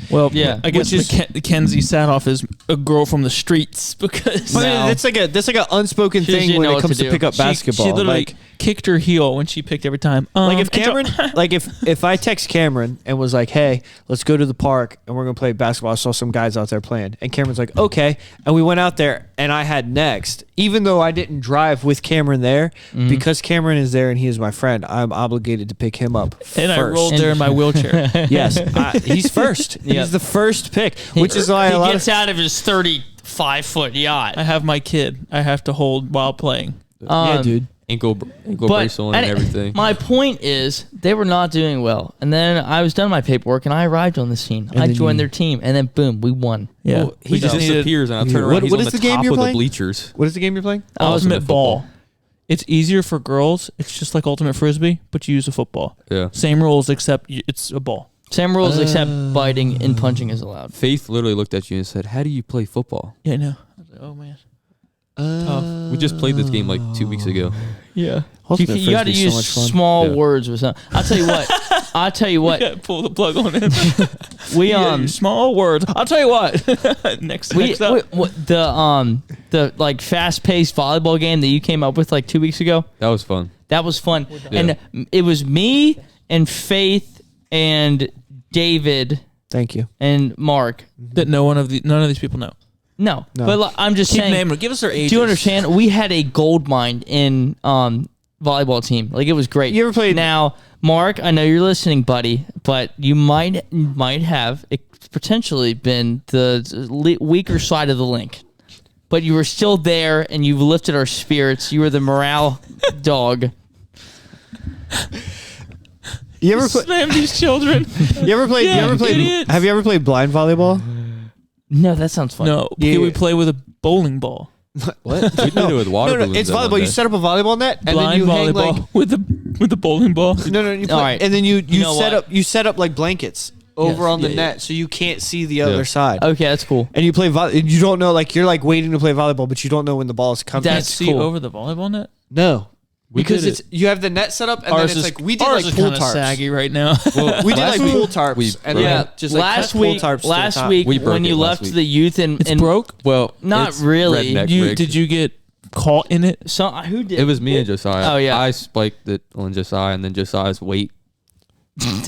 Well, Yeah. I guess Mackenzie Sadoff is a girl from the streets because I mean, that's like an unspoken She thing didn't when know it what comes to to do. pick up basketball. She literally like kicked her heel when she picked every time. if Cameron, like if I text Cameron and was like, "Hey, let's go to the park and we're gonna play basketball." I saw some guys out there playing, and Cameron's like, "Okay," and we went out there, and I had next, even though I didn't drive with Cameron there, because Cameron is there and he is my friend. I'm obligated to pick him up and first. I rolled there in my wheelchair. Yes, he's first. Yep. He's the first pick, which is why he a lot gets of out of his 35-foot yacht. I have my kid. I have to hold while playing. yeah, dude. ankle bracelet and everything. My point is, they were not doing well. And then I was done my paperwork, and I arrived on the scene. I then joined you- their team, and then boom, we won. Yeah, Well, he just needed disappears, and I turn around. What- He's what on is the the game top you're of the playing? bleachers. What is the game you're playing? ultimate ball. football. It's easier for girls. It's just like ultimate frisbee, but you use a football. Yeah. Same rules except it's a ball. Same rules except biting and punching is allowed. Faith literally looked at you and said, "How do you play football?" Yeah, I know. I was like, oh man. We just played this game like 2 weeks ago. Yeah. Ultimate You got to Frisbee's so use much fun. small Yeah. words with something. I'll tell you what. I'll tell you what. Yeah, pull the plug on him. We Yeah, small words. I'll tell you what. next up. the like fast paced volleyball game that you came up with like 2 weeks ago. That was fun. That was fun, Yeah. and it was me and Faith and David Thank you. and Mark. That none of these people know. No, No. but like, I'm just Keep saying. naming them. Give us their ages. Do you understand? We had a gold mine in volleyball team. Like it was great. You ever played- Now, Mark, I know you're listening, buddy, but you might have potentially been the weaker side of the link. But you were still there, and you lifted our spirits. You were the morale dog. You ever play? Slam these children. You ever played? Yeah, you ever played? idiots. Have you ever played blind volleyball? No, that sounds fun. No, Yeah. we play with a bowling ball. What? We did it with water balloons. It's that one volleyball. You day. set up a volleyball net and Blind then you hang volleyball like with the bowling ball. no. You play, All right. and then you know set what? up like blankets over on the Yeah, net so you can't see the other Yeah. side. Okay, that's cool. And you play you don't know, like you're like waiting to play volleyball, but you don't know when the ball is coming. That's See cool. over the volleyball net. No, We because did it's you have the net set up and Ours then it's is like we did ours like is pool kinda tarps. saggy right now. Well, We did last like week- pool tarps we and broke then it. just like last cut pool week, tarps to the last top. week We broke when it you last left week. the youth and It's broke. Well, Not it's really. redneck rigged. Did you get caught in it? So who did? It was me and Josiah. Oh, yeah. I spiked it on Josiah, and then Josiah's weight.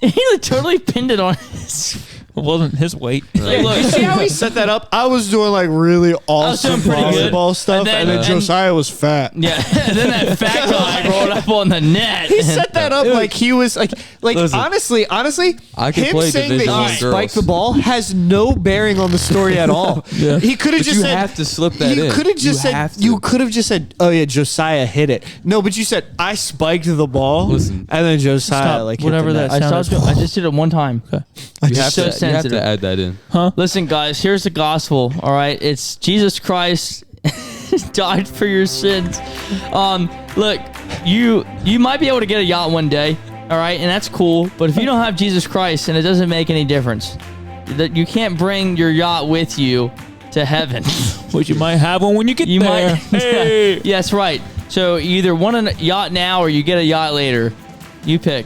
He totally pinned it on his. It wasn't his weight. Hey, look, You see how he set that up? I was doing like really awesome doing pretty good. volleyball stuff, And then- and then and- Josiah was fat. Yeah, and then that fat guy rolled up on the net. He set that up like he was like Listen. honestly, I could him play saying Division that I he girls. spiked the ball has no bearing on the story at all. Yeah. He could have But just you said have to slip that you in. could have just You said have to. you could have just said, "Oh yeah, Josiah hit it." No, but you said I spiked the ball, Listen. and then Josiah Stop. like hit Whatever the that net. I just did it one time. You have, so to, you have sensitive. to add that in. Listen, guys, here's the gospel. All right, it's Jesus Christ died for your sins. Look, you might be able to get a yacht one day. All right, and that's cool. But if you don't have Jesus Christ, then it doesn't make any difference. That you can't bring your yacht with you to heaven. Which you might have one when you get You there. might. Hey. Yeah, that's right. So you either want a yacht now or you get a yacht later. You pick.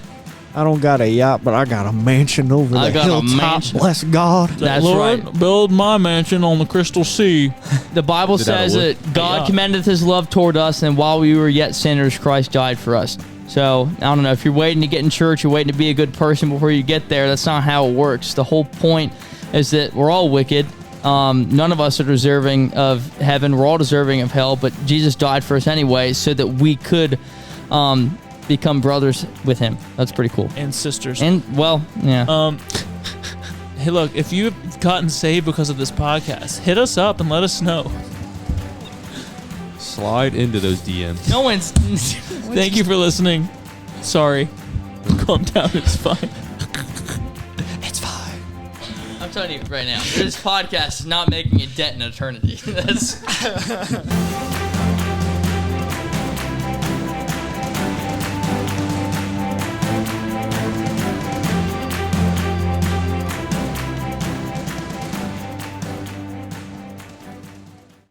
I don't got a yacht, but I got a mansion over I the got a hilltop. mansion. Bless God. That's Lord, right. build my mansion on the crystal sea. The Bible Is it out of says wood? that God Yeah. commendeth his love toward us, and while we were yet sinners, Christ died for us. So, I don't know, if you're waiting to get in church, you're waiting to be a good person before you get there, that's not how it works. The whole point is that we're all wicked. None of us are deserving of heaven. We're all deserving of hell, but Jesus died for us anyway so that we could become brothers with him. That's pretty cool. And sisters. And, well, yeah. Hey, look, if you've gotten saved because of this podcast, hit us up and let us know. Slide into those DMs. No one's... Thank you for listening. Sorry. Calm down. It's fine. I'm telling you right now, this podcast is not making a dent in eternity. That's...